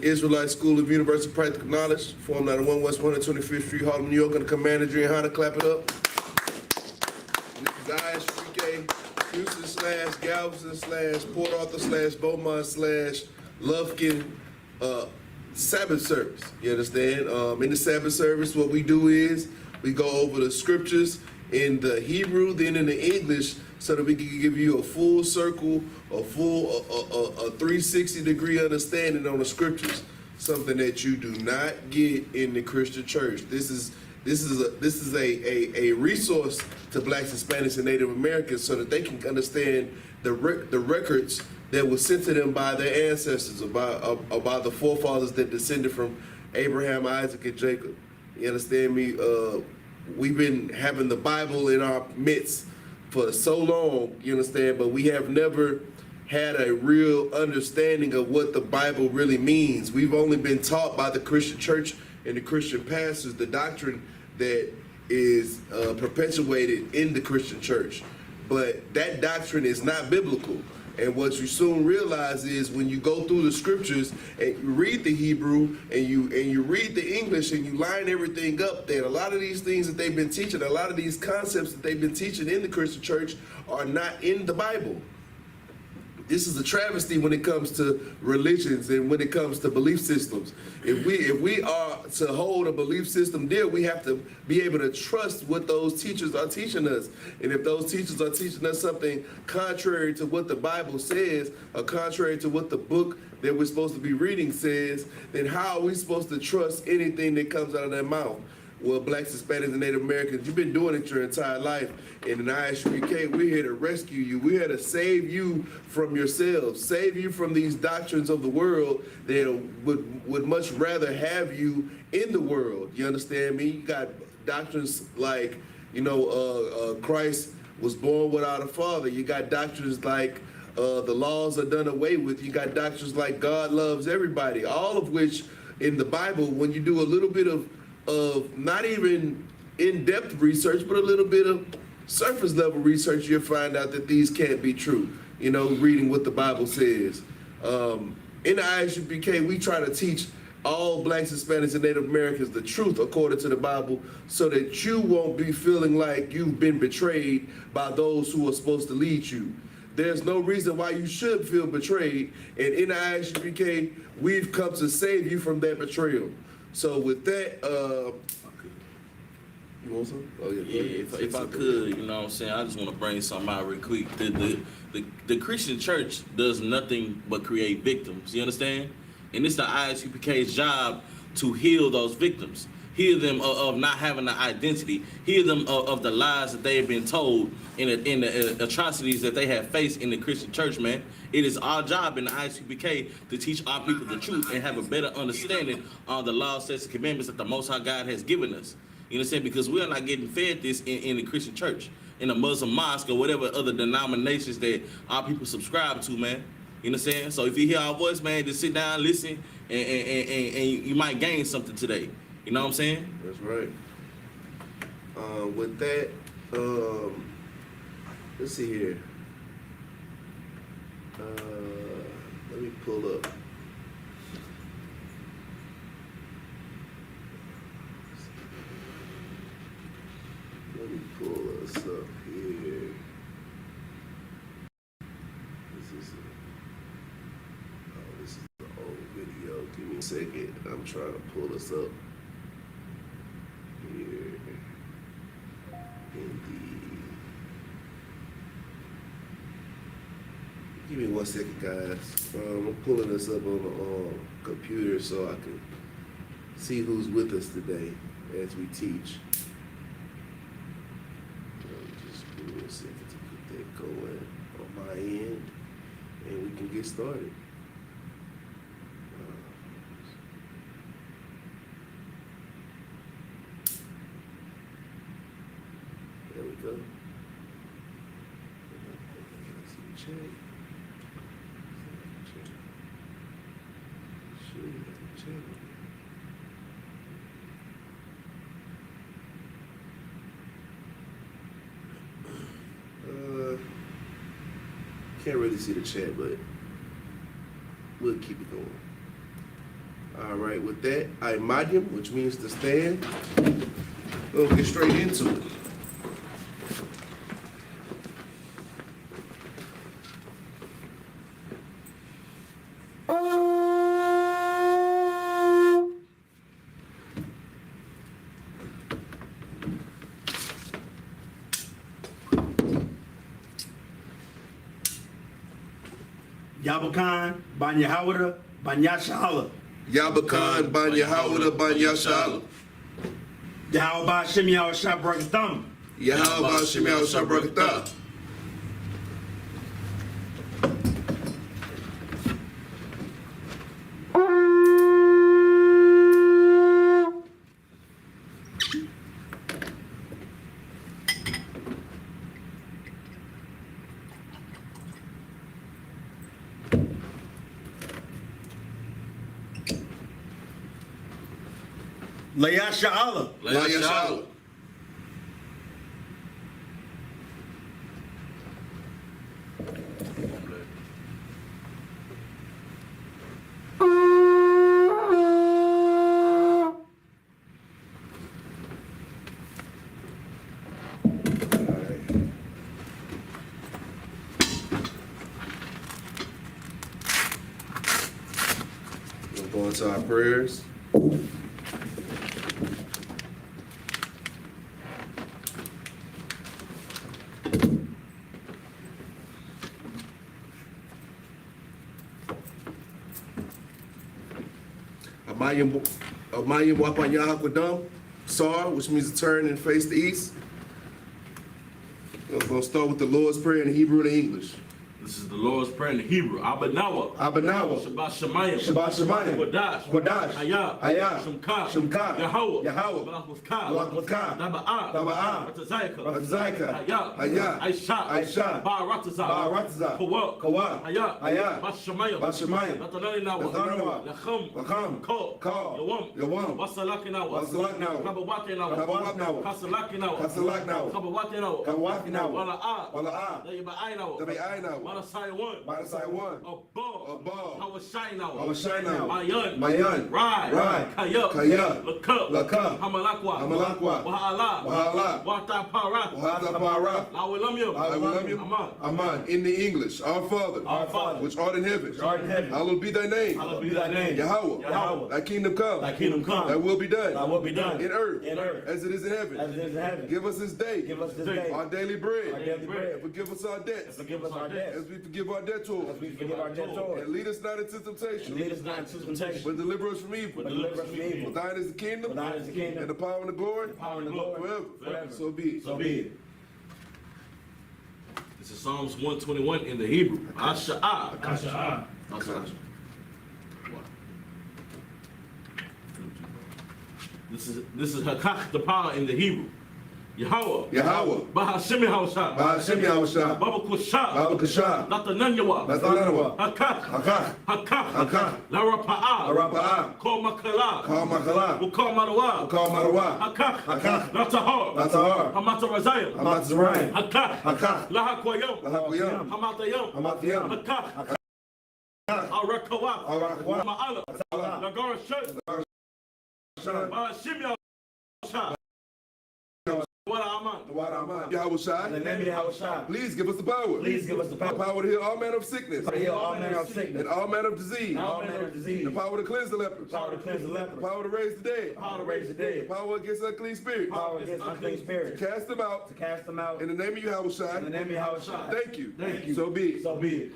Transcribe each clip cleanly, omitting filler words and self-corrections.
Israelite School of Universal Practical Knowledge, formed out of 1 West 125th Street, Harlem, New York, under the command of YAHANNA. Clap it up. This is I.S.U.P.K, Houston / Galveston / Port Arthur / Beaumont / Lufkin Sabbath service. You understand? In the Sabbath service, what we do is we go over the scriptures in the Hebrew, then in the English, so that we can give you a full circle, a 360-degree understanding on the scriptures. Something that you do not get in the Christian church. This is a resource to Blacks, Hispanics, and Native Americans, so that they can understand the records that were sent to them by their ancestors, about the forefathers that descended from Abraham, Isaac, and Jacob. You understand me? We've been having the Bible in our midst for so long, you understand, but we have never had a real understanding of what the Bible really means. We've only been taught by the Christian church and the Christian pastors the doctrine that is perpetuated in the Christian church. But that doctrine is not biblical. And what you soon realize is when you go through the scriptures and you read the Hebrew and you read the English and you line everything up, that a lot of these things that they've been teaching, a lot of these concepts that they've been teaching in the Christian church are not in the Bible. This is a travesty when it comes to religions and when it comes to belief systems. If we are to hold a belief system dear, we have to be able to trust what those teachers are teaching us. And if those teachers are teaching us something contrary to what the Bible says, or contrary to what the book that we're supposed to be reading says, then how are we supposed to trust anything that comes out of their mouth? Well, Blacks, Hispanics, and Native Americans, you've been doing it your entire life. And in I.S.U.P.K, we're here to rescue you. We're here to save you from yourselves, save you from these doctrines of the world that would much rather have you in the world. You understand me? You got doctrines like, Christ was born without a father. You got doctrines like the laws are done away with. You got doctrines like God loves everybody, all of which in the Bible, when you do a little bit of not even in-depth research, but a little bit of surface level research, you'll find out that these can't be true, reading what the Bible says. In the I.S.U.P.K, we try to teach all Blacks, Hispanics, and Native Americans the truth according to the Bible, so that you won't be feeling like you've been betrayed by those who are supposed to lead you. There's no reason why you should feel betrayed, and in the I.S.U.P.K, we've come to save you from that betrayal. So with that, you want some? Oh yeah. If I could, you know what I'm saying, I just want to bring something out real quick. The Christian church does nothing but create victims. You understand? And it's the I.S.U.P.K's job to heal those victims, heal them of not having an identity, heal them of the lies that they have been told in the atrocities that they have faced in the Christian church, man. It is our job in the I.S.U.P.K to teach our people the truth and have a better understanding on the laws, statutes, and commandments that the Most High God has given us. You know what I'm saying? Because we are not getting fed this in the Christian church, in a Muslim mosque, or whatever other denominations that our people subscribe to, man. You know what I'm saying? So if you hear our voice, man, just sit down, listen, and you might gain something today. You know what I'm saying? That's right. With that, let's see here. Let me pull up. Let me pull us up here. This is the old video. Give me a second. I'm trying to pull us up here. Give me 1 second, guys. I'm pulling this up on the computer so I can see who's with us today as we teach. Just give me a second to get that going on my end, and we can get started. There we go. Check. Can't really see the chat, but we'll keep it going. All right, with that, I.M.A.D.I.M, which means to stand. We'll get straight into it. Yabakan, Ban Yahawada, Ban Yashala. Yabakan, Ban Yahawada, Ban Yashala. Yahawba Shim Yahawshah Brakatham. Yahawba Shim Yahawshah Brakatham. Layasha Allah. Layashala. We'll go into our prayers. Amayim Wapanyahakwadam, Sar, which means to turn and face the east. We're going to start with the Lord's Prayer in Hebrew and English. This is the Lord's Prayer in Hebrew. Abanawa. Abanawa. Shabbat Shemayim. Shabbat Shemayim. Wadash. Wadash. Hayah. Hayah. Shemka. Shemka. Yahweh. Yahweh. Balakmuthka. Balakmuthka. Daba'ah. Daba'ah. Ratazayka. Ratazayka. Hayah. Hayah. I.S.U.P.K. I.S.U.P.K. Ba'aratazah. Ba'aratazah. Kawa. Kawa. Hayah. Hayah. Bashamayim. Bashamayim. Natanalinawa. Natanalinawa. Lacham. Lacham. Ko. Ko. Yawam. Yawam. Wasalakinawa. Wasalakinawa. Kabawakinawa. Kabawakinawa. Kasalakinawa. Kasalakinawa. Kabawakinawa. Kabawakinawa. Wala'ah. Wala'ah. Dayi'ba'aynawa. Dayi'ba'aynawa. Walasayawan. Side one. Above. Hawashaynawa. Hawashaynawa. Mayan. Mayan. Rai. Kaya. Kaya. Lakab. Lakab. Hamalakwa. Hamalakwa. Wahala. Wahala. Watapara. Watapara. Lawilamyam. Lawilamyam. Aman. Aman. In the English, our Father. Our Father. Which art in heaven. Which art in heaven. Hallowed be thy name. Hallowed be thy name. Yahweh. Yahweh. Thy kingdom come. Thy kingdom come. Thy will be done. Thy will be done. In earth. In earth. As it is in heaven. As it is in heaven. Give us this day. Give us this day. Our daily bread. Our daily bread. And forgive us our debts. Forgive us our debts. As we forgive our debtors. As we forgive our debtors. And lead us not into temptation. And lead us not into temptation. But deliver us from evil. But deliver us from evil. For thine is the kingdom. For thine is the kingdom. And the power and the glory. The power and the glory. Forever. Forever. So be it. So be it. This is Psalms 121 in the Hebrew. Asha'ah. Asha'ah. This is Hakach, the power in the Hebrew. Yahweh. Yahweh. Bahashim Yahushua. Bahashim Yahushua. Baba Kusha. Baba Kusha. Natananyawa. Natananyawa. Hakach. Hakach. Hakach. Hakach. Larapa'a. Larapa'a. Kol Makala. Kol Makala. Ukal Marawa. Ukal Marawa. Hakach. Hakach. Natahar. Natahar. Hamata Razayim. Hamata Zerayim. Hakach. Hakach. Lahakwayam. Lahakwayam. Hamatayam. Hamatayam. Hakach. Arakawah. Arakawah. Ma'ala. Nagara Shut. Bahashim Yahushua. Yahushua. In the name of Yahushua. Please give us the power. Please give us the power. The power to heal all manner of sickness. To heal all manner of sickness. And all manner of disease. All manner of disease. The power to cleanse the lepers. The power to cleanse the lepers. The power to raise the dead. The power to raise the dead. The power against unclean spirits. The power against unclean spirits. To cast them out. To cast them out. In the name of Yahushua. In the name of Yahushua. Thank you. Thank you. So be it. So be it.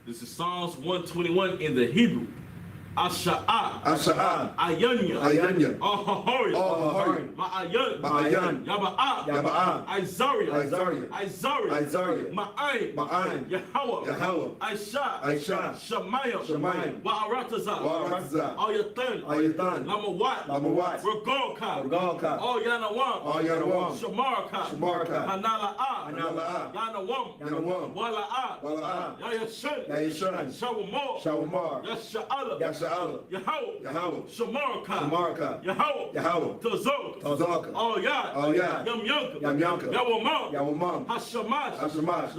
This is Psalms 121 in the Hebrew. Asha'ah. Asha'ah. Ayanya. Ayanya. Ahahori. Ahahori. Ma'ayan. Ma'ayan. Yaba'ah. Yaba'ah. Izaria. Izaria. Izaria. Izaria. Ma'ayin. Ma'ayin. Yahweh. Yahweh. Aisha. Aisha. Shemayim. Shemayim. Wa'aratazah. Wa'aratazah. Ayatan. Ayatan. Lamawat. Lamawat. Regalka. Regalka. Yanawam. Yanawam. Shamarka. Shamarka. Hanala'ah. Hanala'ah. Yanawam. Yanawam. Wala'ah. Wala'ah. Yayashun. Yayashun. Shawamor. Shawamar. Yasha'ala. Yasha'ala. Yahshua. Yahweh, Yahweh. Shamarka, Shamarka. Yahweh, Yahweh. Tazok, Tazaka. All Yad, All Yad. Yam Yanka, Yam Yanka. Yawamam, Yawamam. Hashamash, Hashamash.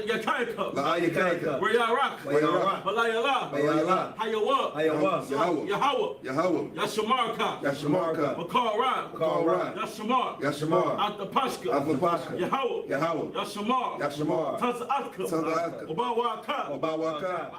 Yakaika, La'ayakaika. Rayarak, Rayarak. Balayala, Bayala. Hayawa, Hayawa. Yahweh, Yahweh. Yashamarka, Yashamarka. Bakar Rad, Bakar Rad. Yashamar, Yashamar. Atapashka, Atapashka. Yahweh, Yahweh. Yashamar, Yashamar. Tazaka, Tazaka. Obawaka, Obawaka.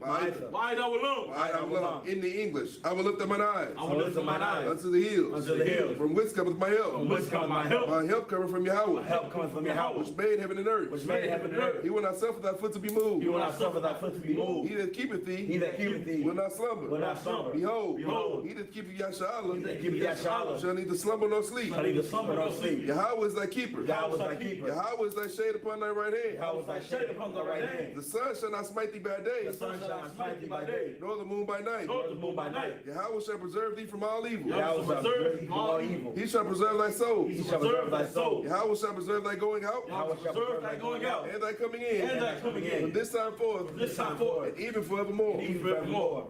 Ma'aita, Ma'aita, In the English, I will lift up mine eyes I will lift up mine eyes unto the hills. Unto the hills. From whence cometh my help? from which cometh my help. My help cometh from Yahweh, Help cometh from Yahweh, which made heaven and earth. which made heaven and earth. He will not suffer thy foot to be moved. He will not suffer thy foot to be moved. He that keepeth He thee that keepeth thee will not slumber. will not slumber. Behold, Behold, he that keepeth He that Yahshua keepeth Yahshua shall neither slumber nor sleep. shall neither slumber nor sleep. Yahweh is thy keeper. Yahweh is thy keeper. Yahweh is thy shade upon thy right hand. Yahweh is thy shade upon thy right hand. The sun shall not smite thee by day, The sun shall not smite thee by day, nor the moon by night. nor the moon by night. Yahweh shall preserve thee from all evil. Yahweh shall preserve thee from all evil. He shall preserve thy soul. He shall preserve thy soul. Yahweh shall preserve thy going out Yahweh shall preserve thy going out and thy coming and in thy coming from in. this time forth This time forward, and even forevermore. Even forevermore.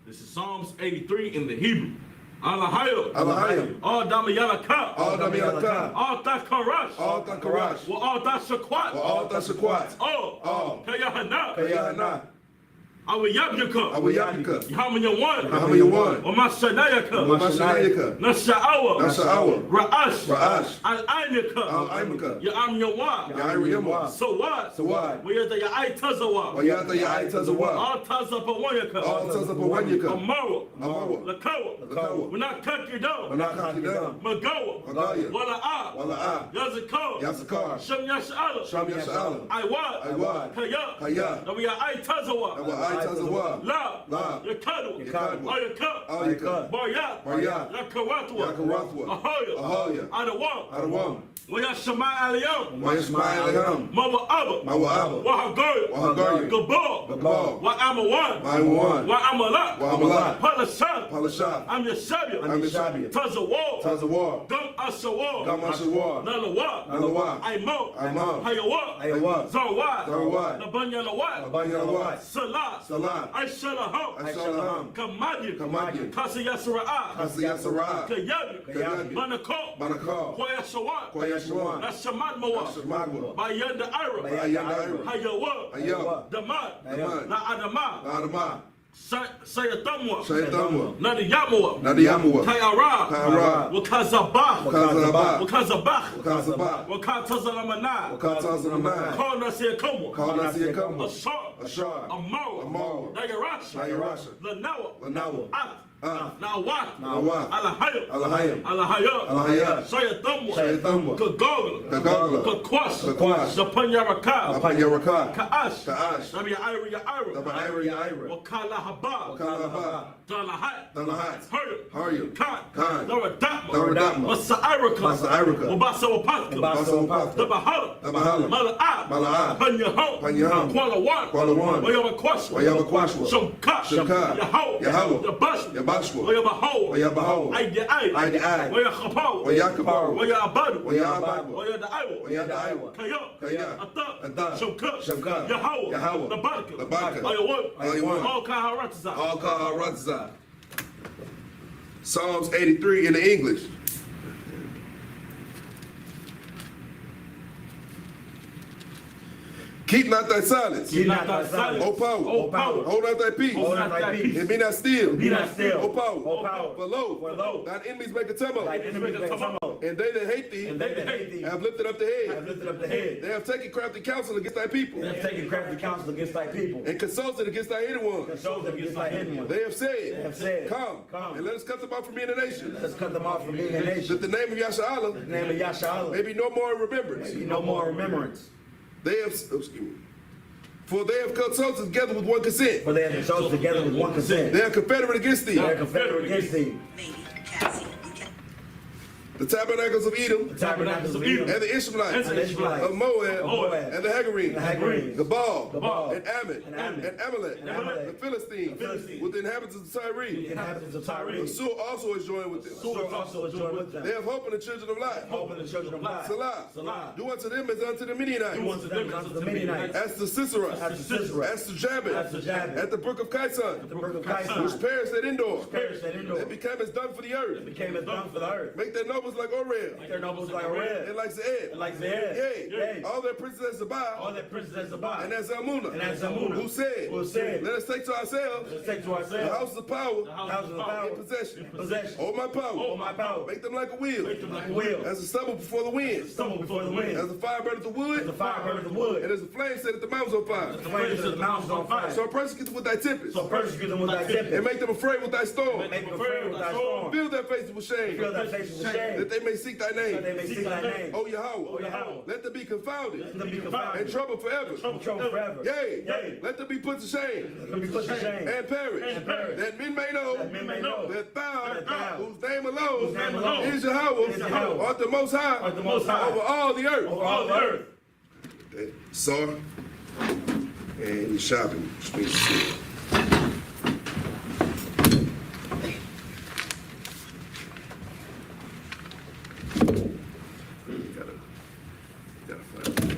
this is Psalms 83 in the Hebrew. Alahayim, Alahayim. all Damayalaka, All Dami Alakah. all Takarash, All Takarash. all Tashakwat, All Tashakwat. all Kayahana, Kayahana. Awiyabjaka, Awiyabika. Yahamanyawan, Ahamayawan. Omashanayaka, Mashanayaka. Nasha'awa, Nasha'awa. Ra'ash, Ra'ash. Al-Ainika, Al-Aimika. Ya'amyawa, Yairiyamwa. Sawad, Sawad. Wayata Ya'ai Tazawa, Wayata Ya'ai Tazawa. all Tazapawanyaka, All Tazapawanyaka. Amara, Amawa. Lakawa, Lakawa. we're not cutting you down, Wanakaki down. Magawa, Magaya. Wala'a, Wala'a. Yazakar, Yasakar. Shem Yasha'ala, Sham Yasha'ala. Iwad, Iwad. Kaya, Kaya. Ya'ai Tazawa, Wa'ai Tazawa. La, La. Yakadu, Yakadu. Ayaka, Ayaka. Baryat, Baryat. Yakaratwa, Yakaratwa. Ahoya, Ahoya. Adawam, Adawam. Wayashama Aliyam, Wayashmai Aleham. Mawa Abba, Mawa Abba. Wahagoya, Wahagoya. Gabal, Gabal. Wa'amawan, Maiwan. Wa'amalat, Wa'amalat. Palashan, Palashah. I'm Yashabia, I'm Yashabia. Tazawal, Tazawar. Gum Asawal, Gam Ashawar. Nalawa, Nalawa. Aimo, Aimam. Hayawa, Hayawa. Zawad, Zawad. Nabanyalawat, Abanyalawat. Salat, Salat. Aishalaham, Ashalaham. Kamadyan, Kamadyan. Kasayasra'a, Kasiyasarah. Kayabi, Kayabi. Manakal, Manakal. Koyashawan, Koyashawan. Nashamad Moa, Shamadwa. Bayanda Ira, Bayanda Ira. Hayawa, Ayaw. Damad, Damad. Na Adama, Adama. Sayatamwa, Shaitamwa. Nadiyamwa, Nadiyamwa. Kayara, Kayara. Wakazabah, Wakazabah. Wakazabah, Wakazabah. Wakatazalamana, Wakatazanamai. Karnasiyakamwa, Karnasiyakamwa. Ashar, Ashar. Amara, Amara. Nayarasha, Nayarasha. Lanawa, Lanawa. Nawat, Nawat. Alahayim, Alahayim. Alahayah, Alahayah. Sayatamwa, Shayatamwa. Kagogla, Kagogla. Kakwas, Kakwas. Zapanyaraka, Apanyaraka. Kaash, Kaash. Nabi Ira Yaira, Daba Ira Yaira. Wakala Haba, Wakalaba. Dalahat, Dalahat. Hurry, Hurry. Khan, Khan. Noradatma, Noradatma. Masa'iraka, Masa'iraka. Wabasawapatka, Basawapatha. Dabahala, Dabahala. Mala'at, Mala'at. Panyaham, Panyaham. Kualawan, Kualawan. Wayabakwashwa, Wayabakwashwa. Shamka, Shamka. Yahau, Yahau. Yabashwa, Yabashwa. Wayabaho, Wayabaho. Aidiai, Aidiai. Wayachapaw, Wayakapaw. Wayabadu, Wayabadu. Wayadaiwa, Wayadaiwa. Kaya, Kaya. Ata, Ata. Shamka, Shamka. Yahau, Yahau. Labarka, Labarka. Ayawan, Ayawan. all Kaharatza. All Kaharatza. Psalms 83 in the English. Keep not thy silence. Keep not thy silence. O power. O power. Hold not thy peace. Hold not thy peace. And be not still. Be not still. O power. O power. For lo, For lo, thine enemies make a tumult. thy enemies make a tumult. And they that hate thee And they that hate thee have lifted up the have head. lifted up the head. They have taken crafty counsel against thy people. They have taken crafty counsel against thy people. And consulted against thy hidden ones. Consulted against thy hidden ones. They have said, said, Come, Come. and let us cut them off from being a nation. Let's cut them off from being a nation. That the name of Yahshua In the name of Yahshua, may be no more in remembrance. be no more remembrance. They have, for they have consulted together with one consent. For they have consulted together with one consent. They are confederate against thee. They are confederate against thee. Maybe, Cassie, you can. the tabernacles of Edom, the tabernacles of Edom, and the Israelites, and the Israelites, of Moab, and the and the Hagarenes, Hagarenes, Gabal, and Ammon, and Amalek, the Philistines, with the inhabitants of Tyre. the inhabitants of Tyre. Sur also is joined with them. Sur also is joined with them. They have hope in the children of life. Hope in the children of life. Salah. Salah. Do unto them as unto the Midianites. Do unto them as unto the Midianites. As to Sisera, As to Sisera, as to Jabin, as to Jabin, at the brook of Kison, the brook of Kison, which perished at Endor, perished at Endor, and became as dung for the earth. became as dung for the earth. Make their nobles like Orel, Their nobles like Orel, and like Zeeb, and like Zeeb, yea, all their princes as all Zabah, their princes as Sabbath, and as Zalmunna, and as Zalmunna, who said, who said, let us take to ourselves let's take to the ourselves houses of power the houses of power in possession. possession. Hold my power, Oh, my power, make them like a wheel, make them like a wheel, as a stubble before the wind, stumble before the wind, as a fire burneth the wood, as the fire burneth the wood, and as the flame set the mountains on fire. the flames of the mountains on fire. So persecute them with thy tempest, So persecute them with thy and tempest, make them afraid with thy storm. make them afraid with thy storm, Fill their faces with shame, fill thy faces with shame, that they may seek thy that they name. may seek thy name. O Yahweh, Yahweh, let them be confounded let them be and confounded, troubled forever. trouble forever. Yea, let them be put to shame Let them be put to shame, and perish, that men may know that men may know that thou, that thou, whose name alone whose name alone is Yahweh, is Yahweh, art the most high, art the Most High over all the earth. over all the earth. Sar and shopping, which means shit. Gotta find it.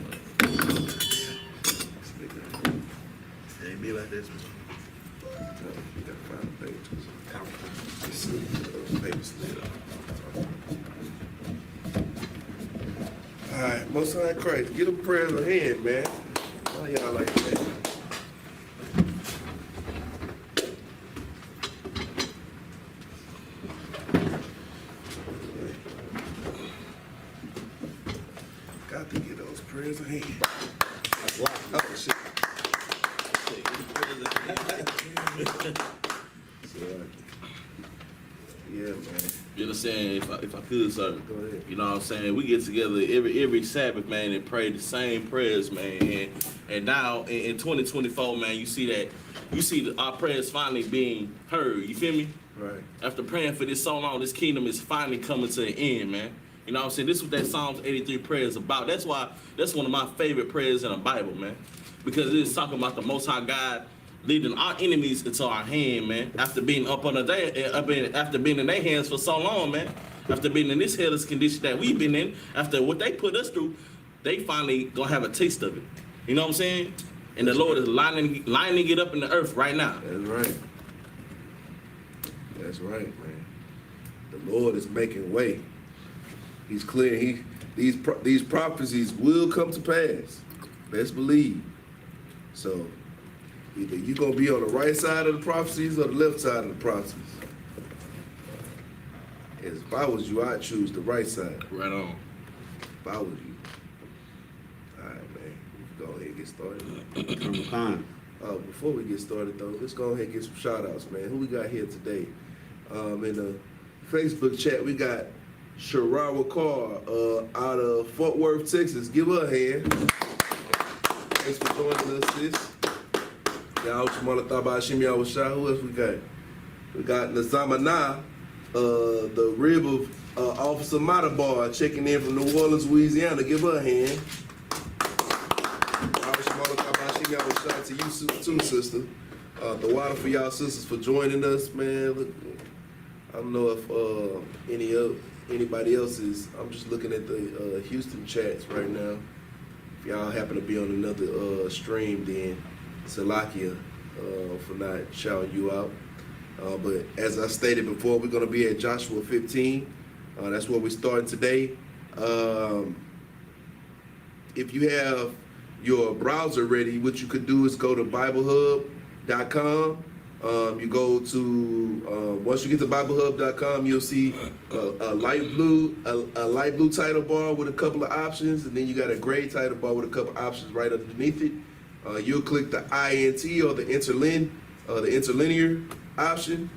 It ain't be like this. No, you gotta find the pages. Let's see, those papers later. All right, Most High Christ, get them prayers ahead, man. How y'all like that? Got to get those prayers ahead. Oh shit. Yeah, man. You understand? If I could, sir. Go ahead. You know what I'm saying? We get together every Sabbath, man, and pray the same prayers, man. And now in 2024, man, you see our prayers finally being heard. You feel me? Right. After praying for this so long, this kingdom is finally coming to an end, man. You know what I'm saying? This is what that Psalms 83 prayer is about. That's why that's one of my favorite prayers in the Bible, man. Because it is talking about the Most High God leading our enemies into our hand, man. After being after being in their hands for so long, man. After being in this hellish condition that we've been in, after what they put us through, they finally gonna have a taste of it. You know what I'm saying? And the Lord is lining it up in the earth right now. That's right. That's right, man. The Lord is making way. He's clear. These prophecies will come to pass. Best believe. So either you're gonna be on the right side of the prophecies or the left side of the prophecies. If I was you, I'd choose the right side. Right on. If I was you. All right, man. Go ahead and get started. Before we get started, though, let's go ahead and get some shout-outs, man. Who we got here today? In the Facebook chat, we got Sharawa Carr out of Fort Worth, Texas. Give her a hand. Thanks for joining us, sis. Now, who else we got? We got Nazamana, the rib of Officer Matabar, checking in from New Orleans, Louisiana. Give her a hand. Shout out to you too, sister. The water for y'all sisters for joining us, man. Look, I don't know if anybody else is. I'm just looking at the Houston chats right now. If y'all happen to be on another stream, then Salakia for not shouting you out. But as I stated before, we're going to be at Joshua 15. That's where we're starting today. If you have your browser ready, what you could do is go to BibleHub.com. You go to once you get to BibleHub.com, you'll see a light blue title bar with a couple of options, and then you got a gray title bar with a couple of options right underneath it. You'll click the INT or the interlinear option.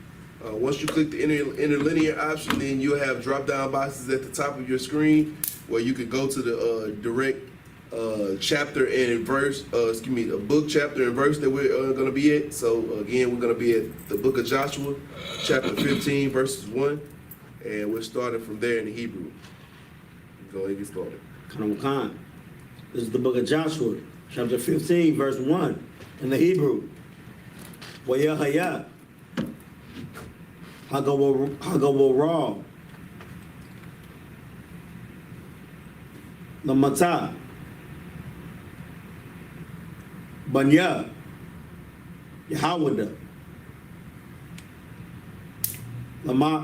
Once you click the interlinear option, then you'll have drop-down boxes at the top of your screen where you can go to the direct chapter and verse, a book, chapter, and verse that we're going to be at. So again, we're going to be at the book of Joshua, chapter 15, verses 1 And we're starting from there in the Hebrew. Go ahead and get started. Khan. This is the book of Joshua, chapter 15, verse 1, in the Hebrew. YAHANNA. Hagawara. Lamata. Banya. Yahawada. Lamash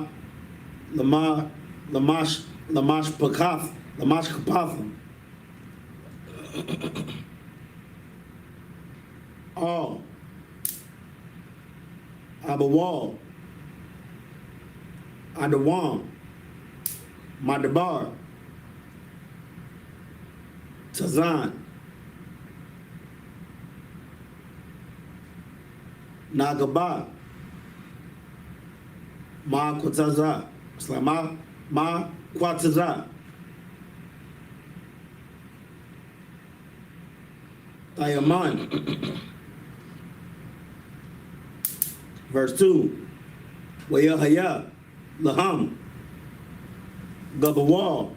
Kapath. All. Abawal. Adawam. Madabar. Tazan. Nagaba. Ma Kwataza. It's like Ma Kwataza. Tayaman. Verse 2. Wayahaya. Laham. Gabawal.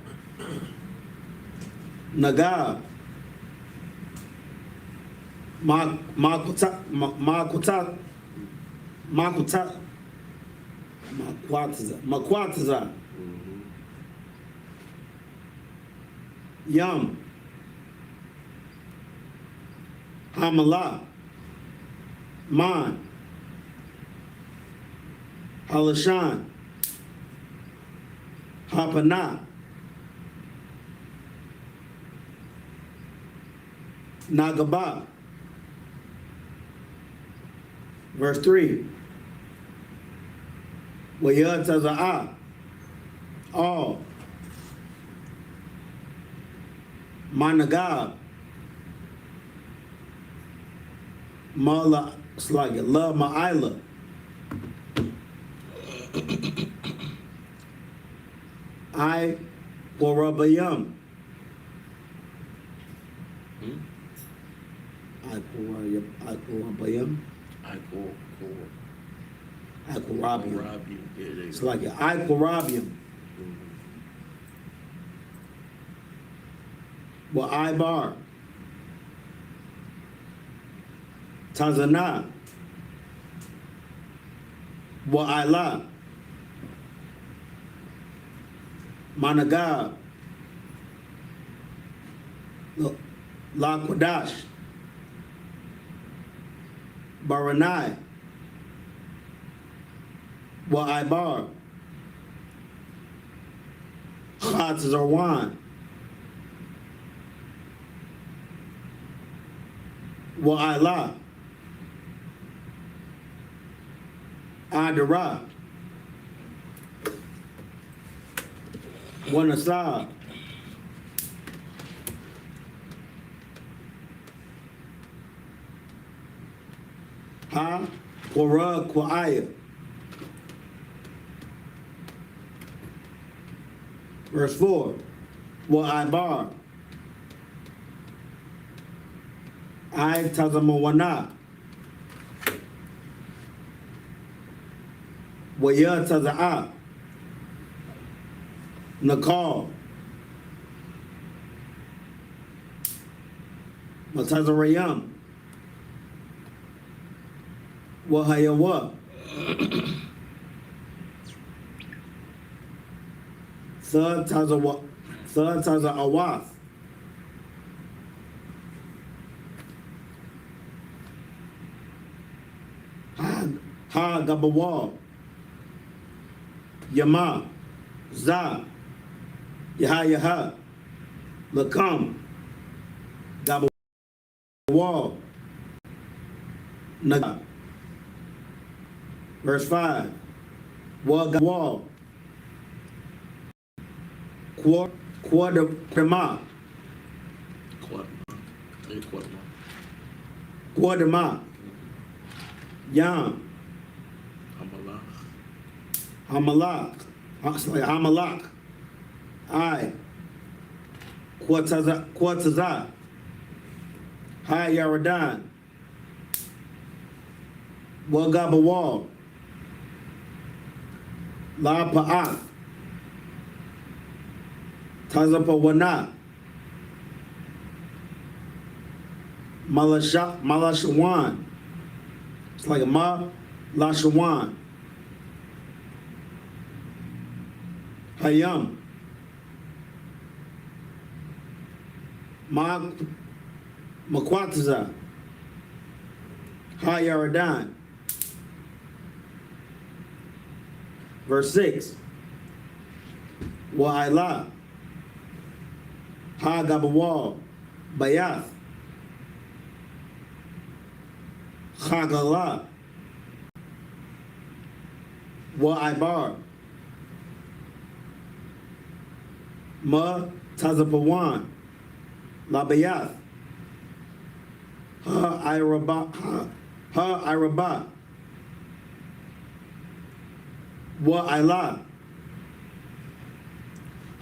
Nagab. Makwataza. Yum. Hamala. Man. Alashan. Hapana. Nagaba. Verse 3. Wayataza'a. All. Managab. Mala Slaga. La Ma'ila. I Korabayam. I Korabayam. I Korabium. It's like I Korabium. Well, I bar. Tanzania. Wa Ala. Managab. La Quadash. Baranai. Wa Ibar. Chatzarwan. Wa Ila. Adara. Wanasab. Ha Quora Quaya. Verse 4. Wa Ibar. I Tazamawana. Waya Taza'a. Nakal. Matazarayam. Wahayawa. Third Taza Awath. Ha Gabawal. Yama. Za. Yaha. Lakam. Gabawal. Naga. Verse 5. Wagawal. Quadama. Quadama. Yam. Hamalak. Hamalak. I. Quataza. Hi Yaradan. Wagabawal. La Pa'ath. Tazapawana, Malashawan. It's like a Lashawan. Hayam. Makwataza. Hayaradan. Verse 6. Wa'ila. Ha Gabawal. Bayath. Chagala. Wa'ibar. Ma Tazapawan. Labayath. Ha Iraba. Wa'ila.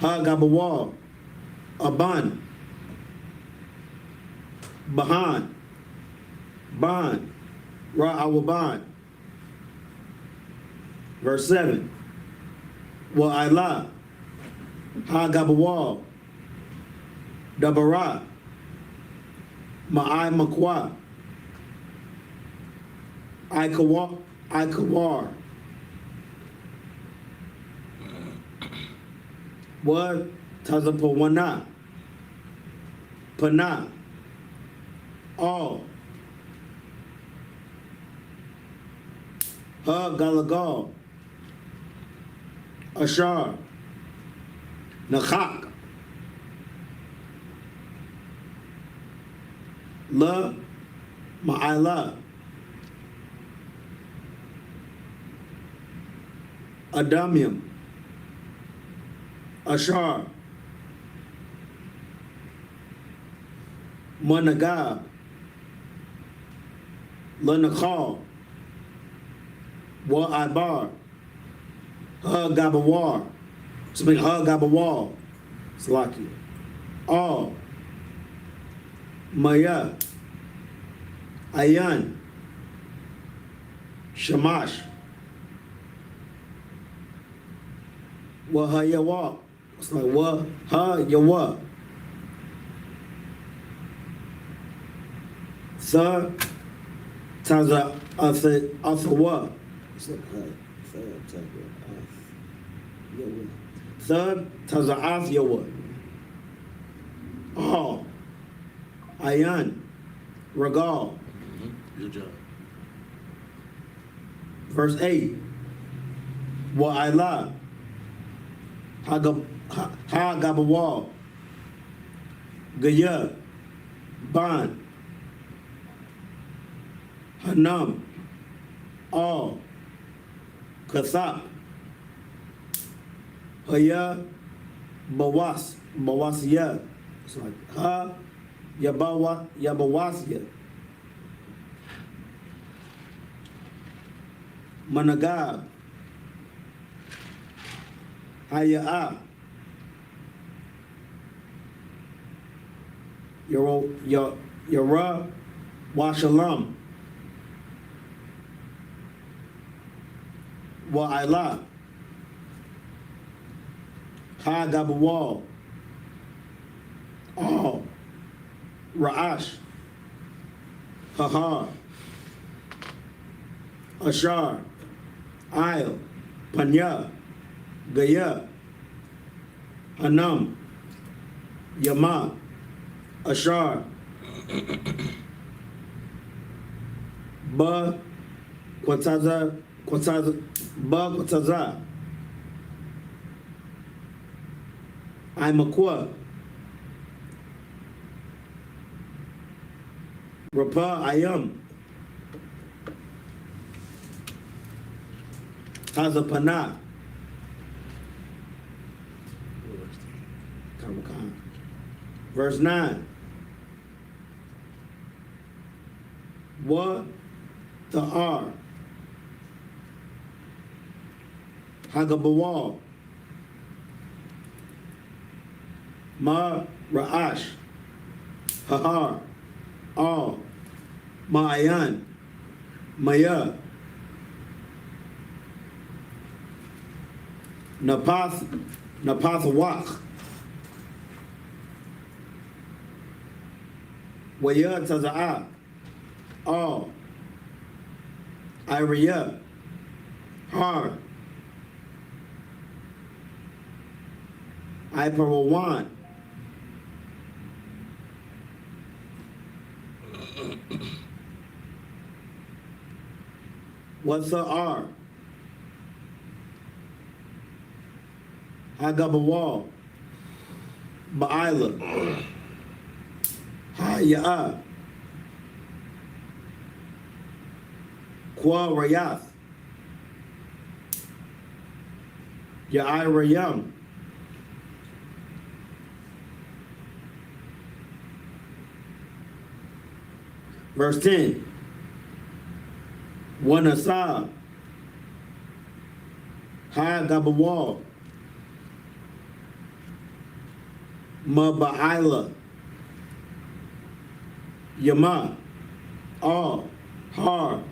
Ha Gabawal. Aban. Bahan. Ban. Ra'awaban. Verse 7. Wa'ila. Ha Gabawal. Dabara. Ma'ai Makwa. Ikawar. What? Tazapawana. Pana. All. Ha Galagal. Ashar. Nakhak. La Ma'ala. Adamium. Ashar. Managab. Lanakal. Wa'abar. Ha Gabawar. Something Ha Gabawal. Slaki. All. Maya. Ayan. Shamash. Wahayawa. It's like Wahayawa. Third, Taza Athawa. Third, Taza Athawa. All. Ayan. Regal. Good job. Verse 8. Wa'ila. Ha-Gabawal. Gaya. Ban. Hanam. All. Kathap. Haya. Bawas. Bawasya. It's like Ha. Yabawasya. Managab. Haya. Yara. Washalam. Wa'ila. Ha Gabawal. All. Ra'ash. Hahar. Ashar. Ayl. Panya. Gaya. Hanam. Yama. Ashar. Ba. Kwataza. Ba Kwataza. Imakwa. Rapa Ayam. Tazapana. Verse 9. Wa Ta'ar. Hagabawal. Ma Ra'ash. Hahar. All. Ma'ayan. Maya. Napathawak. YAHANNA, all, I.R.E.A, hard, I.P.KHOUSTON, what's the R? Hagabawal, Ba'ila, Haya'ah, Kwa Rayath, Ya'irayam, verse 10, Wanasab, Hagabawal, Maba'ila, Yama, all, har,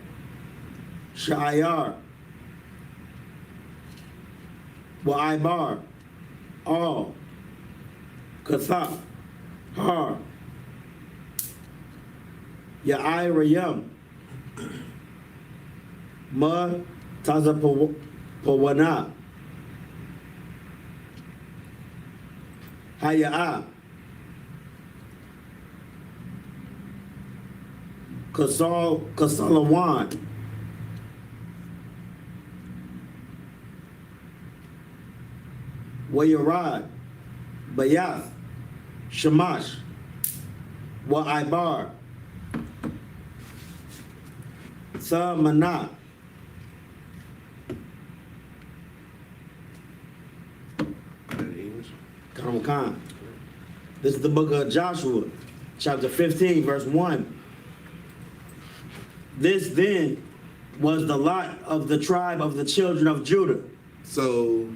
Shayar, Wa'ibar, all, Katha, har, Ya'irayam, Ma Tazapawana, Haya'ah, Kasalawan, Wayarad, Bayath, Shamash, Wa'ibar, Samana, Khan. This is the book of Joshua, chapter 15, verse 1. This then was the lot of the tribe of the children of Judah. So,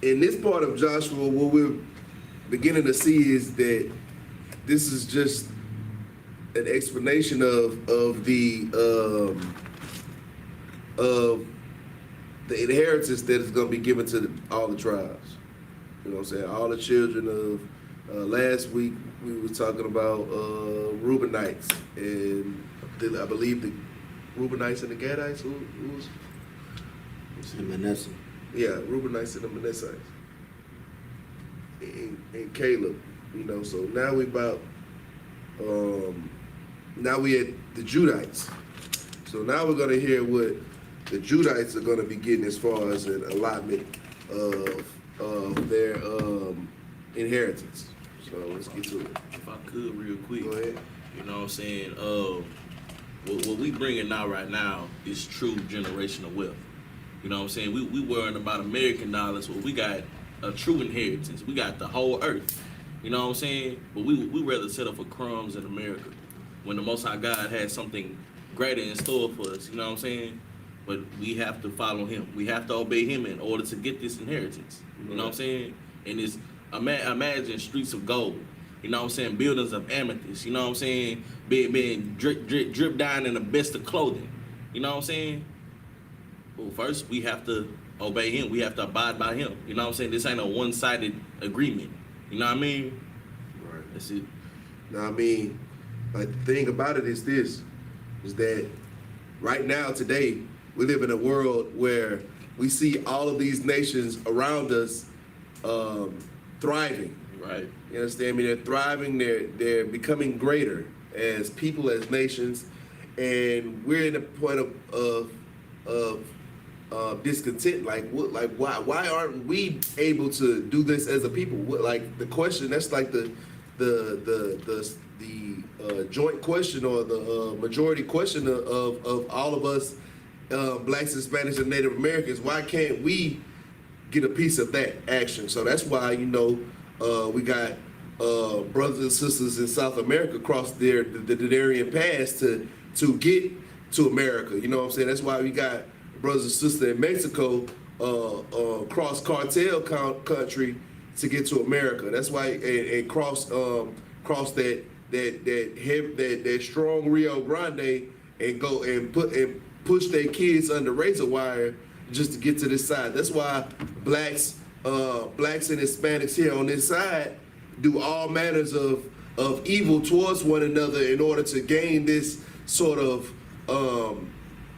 in this part of Joshua, what we're beginning to see is that this is just an explanation of the inheritance that is going to be given to all the tribes. You know what I'm saying? All the children of last week we were talking about Reubenites and I believe the Reubenites and the Gadites. Who's And Manasseh. yeah, Reubenites and the Manassites and Caleb. You know, so now we about now we at the Judites. So now we're gonna hear what the Judites are gonna be getting as far as an allotment of their inheritance. So let's get to it. If I could real quick, Go ahead. you know what I'm saying? What we bringing out right now is true generational wealth. You know what I'm saying? We worrying about American dollars, but we got a true inheritance. We got the whole earth. You know what I'm saying? But we rather settle for crumbs in America when the Most High God has something greater in store for us. You know what I'm saying? But we have to follow Him. We have to obey Him in order to get this inheritance. You know what I'm saying? And it's imagine streets of gold. You know what I'm saying? Buildings of amethyst. You know what I'm saying? Being drip down in the best of clothing. You know what I'm saying? Well, first we have to obey Him. We have to abide by Him. You know what I'm saying? This ain't a one-sided agreement. You know what I mean? Right. That's it. Now, I mean, like the thing about it is this, is that right now, today, we live in a world where we see all of these nations around us thriving. Right. You understand me? They're thriving. They're becoming greater as people, as nations, and we're in a point of discontent. Why aren't we able to do this as a people? Like the question, that's like the joint question or the majority question of all of us, blacks, Hispanics, and Native Americans. Why can't we get a piece of that action? So that's why, you know, we got brothers and sisters in South America cross the Darien Pass to get to America. You know what I'm saying? That's why we got brothers and sisters in Mexico cross cartel country to get to America. That's why and cross that strong Rio Grande and go and push their kids under razor wire just to get to this side. That's why blacks and Hispanics here on this side do all manners of of evil towards one another in order to gain this sort of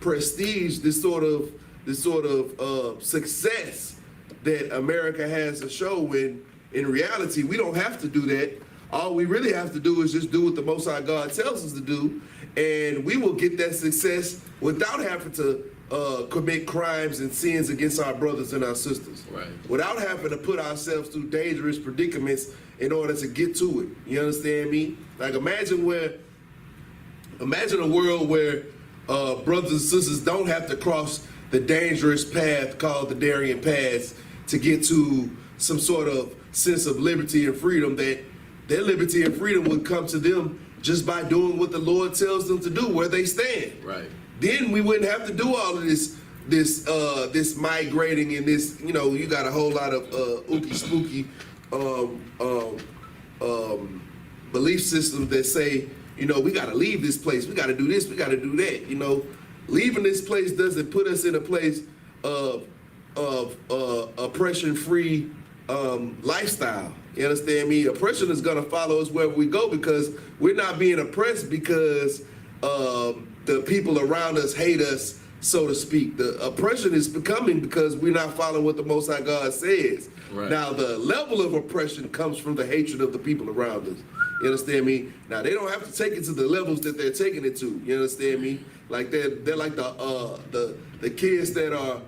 prestige, this sort of success that America has to show, when in reality we don't have to do that. All we really have to do is just do what the Most High God tells us to do, and we will get that success without having to commit crimes and sins against our brothers and our sisters. Right. Without having to put ourselves through dangerous predicaments in order to get to it. You understand me? Like imagine a world where brothers and sisters don't have to cross the dangerous path called the Darien Pass to get to some sort of sense of liberty and freedom, that their liberty and freedom would come to them just by doing what the Lord tells them to do where they stand. Right. Then we wouldn't have to do all of this migrating and this, you got a whole lot of ooky spooky belief systems that say, we got to leave this place, we got to do this, we got to do that. Leaving this place doesn't put us in a place of oppression-free lifestyle. You understand me? Oppression is going to follow us wherever we go, because we're not being oppressed because the people around us hate us, so to speak. The oppression is becoming because we're not following what the Most High God says. Right. Now, the level of oppression comes from the hatred of the people around us. You understand me? Now, they don't have to take it to the levels that they're taking it to. You understand me? Like they're like the kids that are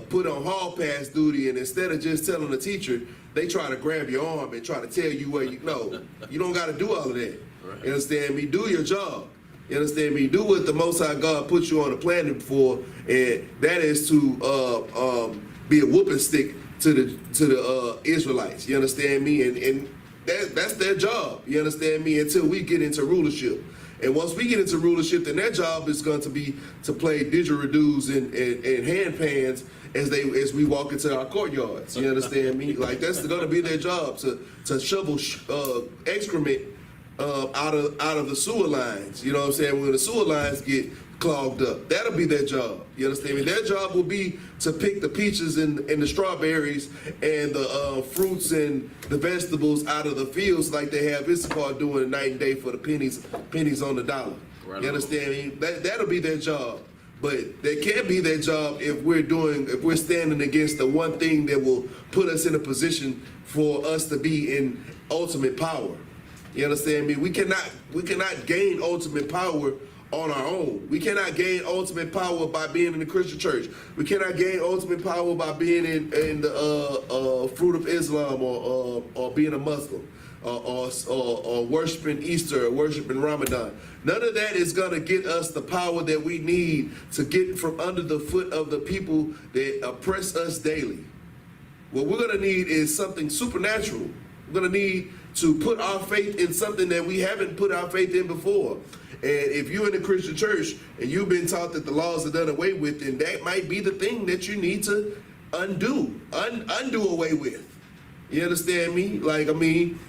put on hall pass duty, and instead of just telling the teacher, they try to grab your arm and try to tell you where you don't got to do all of that. Right. You understand me? Do your job. You understand me? Do what the Most High God put you on the planet for, and that is to be a whooping stick to the Israelites. You understand me? And that's their job. You understand me? Until we get into rulership. And once we get into rulership, then their job is going to be to play didgeridoos and handpans as we walk into our courtyards. You understand me? Like that's going to be their job, to shovel excrement out of the sewer lines. You know what I'm saying? When the sewer lines get clogged up, that'll be their job. You understand me? Their job will be to pick the peaches and the strawberries and the fruits and the vegetables out of the fields, like they have I.S.U.P.K doing night and day for the pennies on the dollar. Right. You understand me? That'll be their job. But that can't be their job if we're standing against the one thing that will put us in a position for us to be in ultimate power. You understand me? We cannot gain ultimate power on our own. We cannot gain ultimate power by being in the Christian church. We cannot gain ultimate power by being in the Fruit of Islam or being a Muslim or worshiping Easter or worshiping Ramadan. None of that is going to get us the power that we need to get from under the foot of the people that oppress us daily. What we're going to need is something supernatural. We're going to need to put our faith in something that we haven't put our faith in before. And if you're in the Christian church and you've been taught that the laws are done away with, then that might be the thing that you need to undo away with. You understand me? Like, I mean,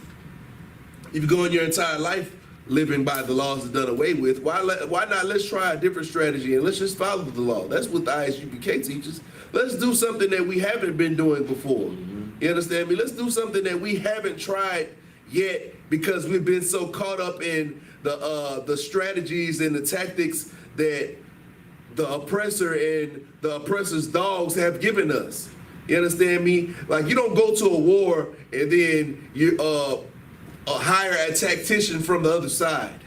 if you go in your entire life living by the laws are done away with, why not let's try a different strategy and let's just follow the law. That's what the I.S.U.P.K teaches. Let's do something that we haven't been doing before. You understand me? Let's do something that we haven't tried yet because we've been so caught up in the strategies and the tactics that the oppressor and the oppressor's dogs have given us. You understand me? Like, you don't go to a war and then you hire a tactician from the other side.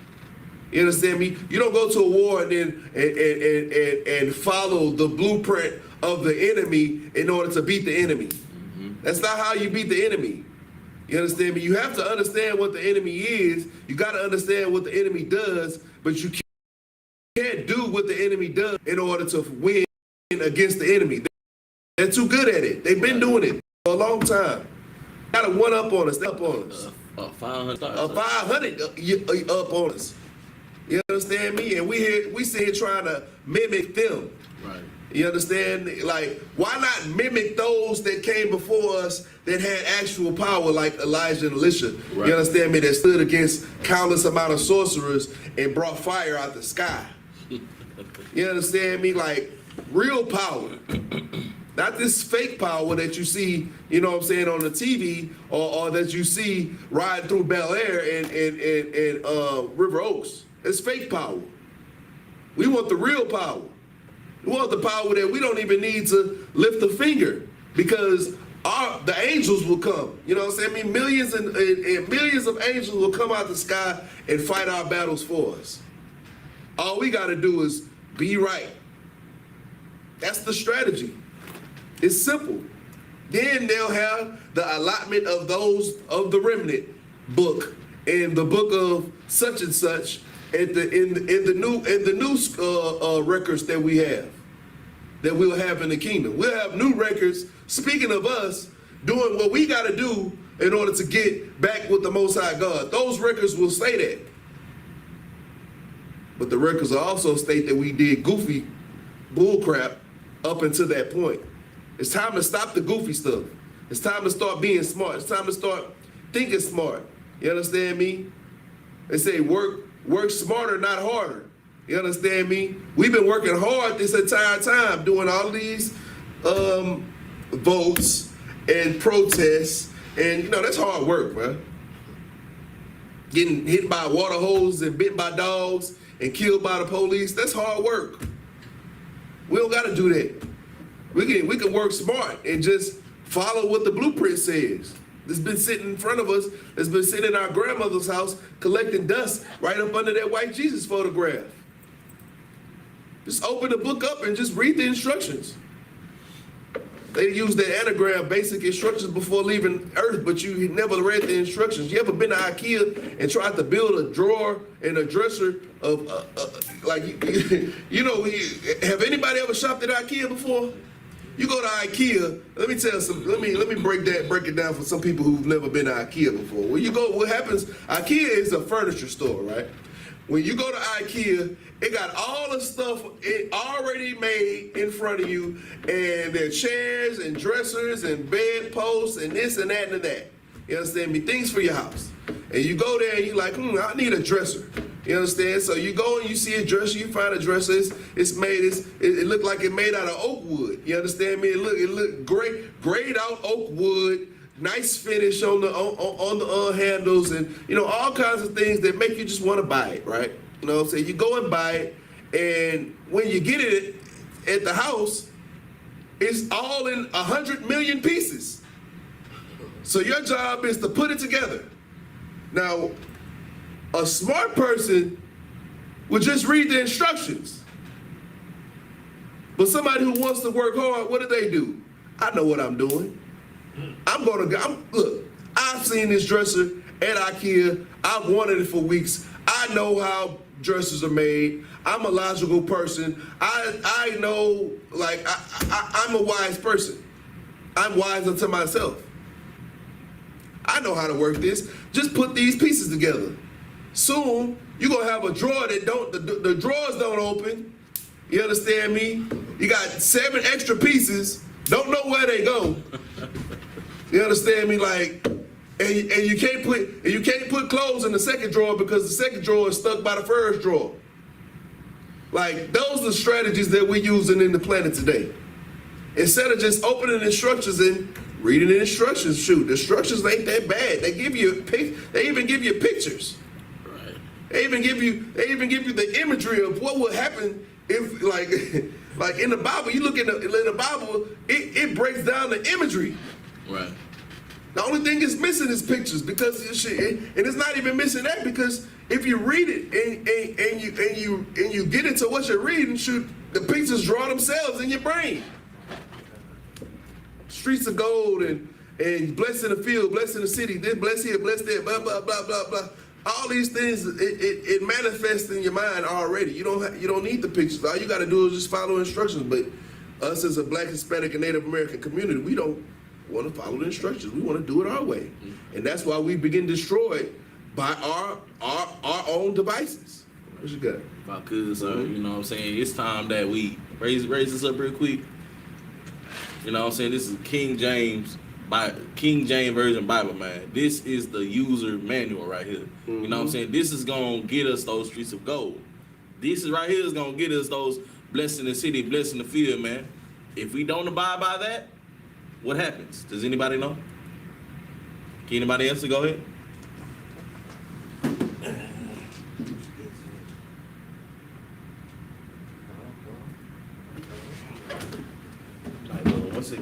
You understand me? You don't go to a war and then and follow the blueprint of the enemy in order to beat the enemy. That's not how you beat the enemy. You understand me? You have to understand what the enemy is. You got to understand what the enemy does, but you can't do what the enemy does in order to win against the enemy. They're too good at it. They've been doing it for a long time. Got a one up on us. They up on us. 500 up on us. You understand me? And we sit here trying to mimic them. Right. You understand? Like, why not mimic those that came before us that had actual power, like Elijah and Elisha? Right. You understand me? That stood against countless amount of sorcerers and brought fire out the sky. You understand me? Like, real power. Not this fake power that you see, you know what I'm saying, on the TV or that you see riding through Bel Air and River Oaks. It's fake power. We want the real power. We want the power that we don't even need to lift a finger because the angels will come. You know what I'm saying? I mean, millions and millions of angels will come out the sky and fight our battles for us. All we got to do is be right. That's the strategy. It's simple. Then they'll have the allotment of those of the remnant book and the book of such and such in the new records that we have, that we'll have in the kingdom. We'll have new records. Speaking of us doing what we got to do in order to get back with the Most High God, those records will say that. But the records also state that we did goofy bullcrap up until that point. It's time to stop the goofy stuff. It's time to start being smart. It's time to start thinking smart. You understand me? They say work smarter, not harder. You understand me? We've been working hard this entire time doing all these votes and protests, and you know that's hard work, man. Getting hit by water hoses and bitten by dogs and killed by the police, that's hard work. We don't gotta do that. We can work smart and just follow what the blueprint says. It's been sitting in front of us. It's been sitting in our grandmother's house collecting dust right up under that white Jesus photograph. Just open the book up and just read the instructions. They use the anagram, basic instructions before leaving Earth, but you never read the instructions. You ever been to IKEA and tried to build a drawer and a dresser of, have anybody ever shopped at IKEA before? You go to IKEA, let me break it down for some people who've never been to IKEA before. When you go, what happens, IKEA is a furniture store, right? When you go to IKEA, it got all the stuff already made in front of you, and there are chairs and dressers and bed posts and this and that and that. You understand me? Things for your house. And you go there and you're like, I need a dresser. You understand? So you go and you see a dresser, you find a dresser, it looked like it made out of oak wood. You understand me? It looked great, grayed out oak wood, nice finish on the handles, and you know, all kinds of things that make you just want to buy it, right? You know what I'm saying? You go and buy it, and when you get it at the house, it's all in 100 million pieces. So your job is to put it together. Now, a smart person would just read the instructions. But somebody who wants to work hard, what do? I know what I'm doing. Look, I've seen this dresser at IKEA. I've wanted it for weeks. I know how dressers are made. I'm a logical person. I know, like, I'm a wise person. I'm wise unto myself. I know how to work this. Just put these pieces together. Soon, you're going to have a drawer that the drawers don't open. You understand me? You got 7 extra pieces, don't know where they go. You understand me? Like, and you can't put clothes in the second drawer because the second drawer is stuck by the first drawer. Like, those are the strategies that we're using in the planet today. Instead of just opening instructions and reading the instructions, shoot, the instructions ain't that bad. They even give you pictures. Right. They even give you the imagery of what would happen if, like in the Bible, you look in the Bible, it breaks down the imagery. Right. The only thing it's missing is pictures, because and it's not even missing that, because if you read it and you get into what you're reading, shoot, the pictures draw themselves in your brain. Streets of gold and blessed in the field, blessed in the city, this blessed here, blessed there, blah blah blah blah blah. All these things, it manifests in your mind already. You don't need the pictures. All you got to do is just follow instructions. But us as a Black, Hispanic, and Native American community, we don't want to follow the instructions. We want to do it our way, and that's why we begin destroyed by our own devices. What you got? If I could, sir, you know what I'm saying? It's time that we raise this up real quick. You know what I'm saying? This is King James Version Bible, man. This is the user manual right here. Mm-hmm. You know what I'm saying? This is going to get us those streets of gold. This is right here is going to get us those blessed in the city, blessed in the field, man. if we don't abide by that, what happens? Does anybody know? Can anybody answer? Go ahead. What's it?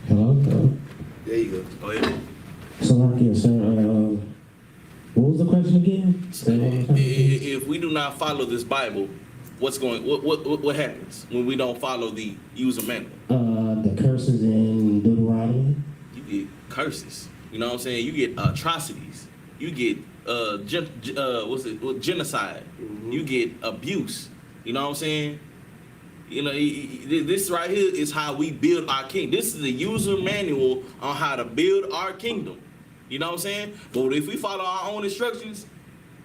Hello? There you go. Go ahead. So, like, yeah, sir, what was the question again? Say it one more time. If we do not follow this Bible, what happens when we don't follow the user manual? The curses in Deuteronomy. You get curses. You know what I'm saying? You get atrocities. You get genocide. You get abuse. You know what I'm saying? You know, this right here is how we build our kingdom. This is the user manual on how to build our kingdom. You know what I'm saying? But if we follow our own instructions,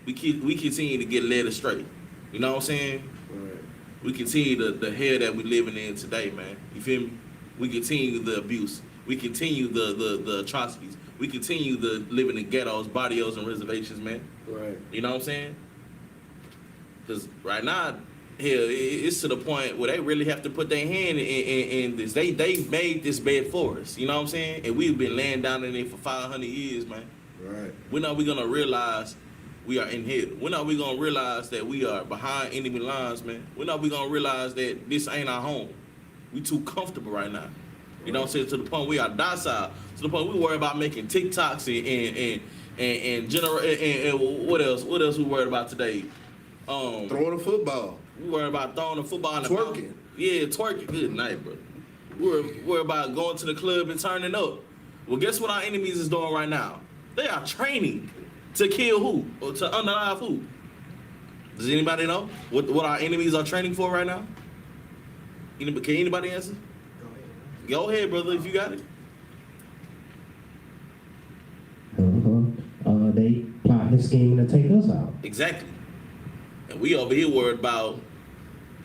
we continue to get led astray. You know what I'm saying? Right. We continue the hell that we living in today, man. You feel me? We continue the abuse. We continue the atrocities. We continue the living in ghettos, barrios, and reservations, man. Right. You know what I'm saying? Because right now, hell, it's to the point where they really have to put their hand in this. They made this bed for us. You know what I'm saying? And we've been laying down in it for 500 years, man. Right. When are we gonna realize we are in hell? When are we gonna realize that we are behind enemy lines, man? When are we gonna realize that this ain't our home? We too comfortable right now. You know what I'm saying? To the point we are docile. To the point we worry about making TikToks and what else? What else we worried about today? Throwing a football. We worry about throwing the football in the Twerking. mountain. Yeah, twerking. Good night, bro. We worry about going to the club and turning up. Well, guess what our enemies is doing right now? They are training to kill who? Or to unalive who? Does anybody know what our enemies are training for right now? Can anybody answer? Go ahead, brother, if you got it. They plotting and scheming to take us out. Exactly. And we over here worried about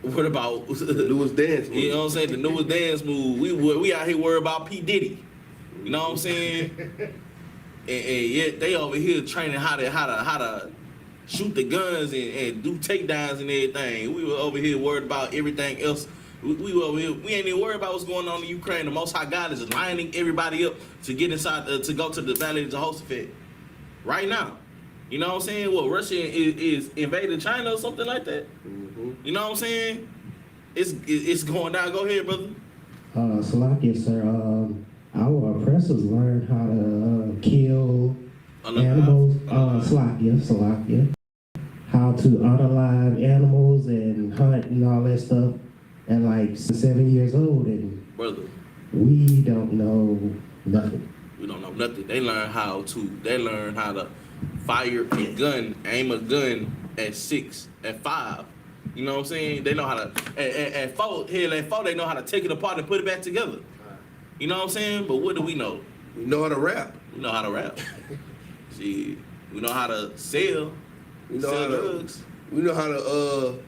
Newest dance move. you know what I'm saying, the newest dance move. We out here worried about P. Diddy. You know what I'm saying? and yet they over here training how to shoot the guns and do takedowns and everything. We were over here worried about everything else. We over here, we ain't even worried about what's going on in Ukraine. The Most High God is lining everybody up to get inside to go to the Valley of Jehoshaphat right now. You know what I'm saying? Well, Russia is invading China or something like that. Mm-hmm. You know what I'm saying? It's going down. Go ahead, brother. Salakia, sir, our oppressors learned how to kill animals. Salakia. How to unalive animals and hunt and all that stuff at like 7 years old, and Brother, we don't know nothing. we don't know nothing. They learn how to fire a gun, aim a gun at 6, at 5. You know what I'm saying? They know how to at 4, they know how to take it apart and put it back together. You know what I'm saying? But what do we know? We know how to rap. We know how to rap. See, we know how to sell. We know Sell how to. drugs. We know how to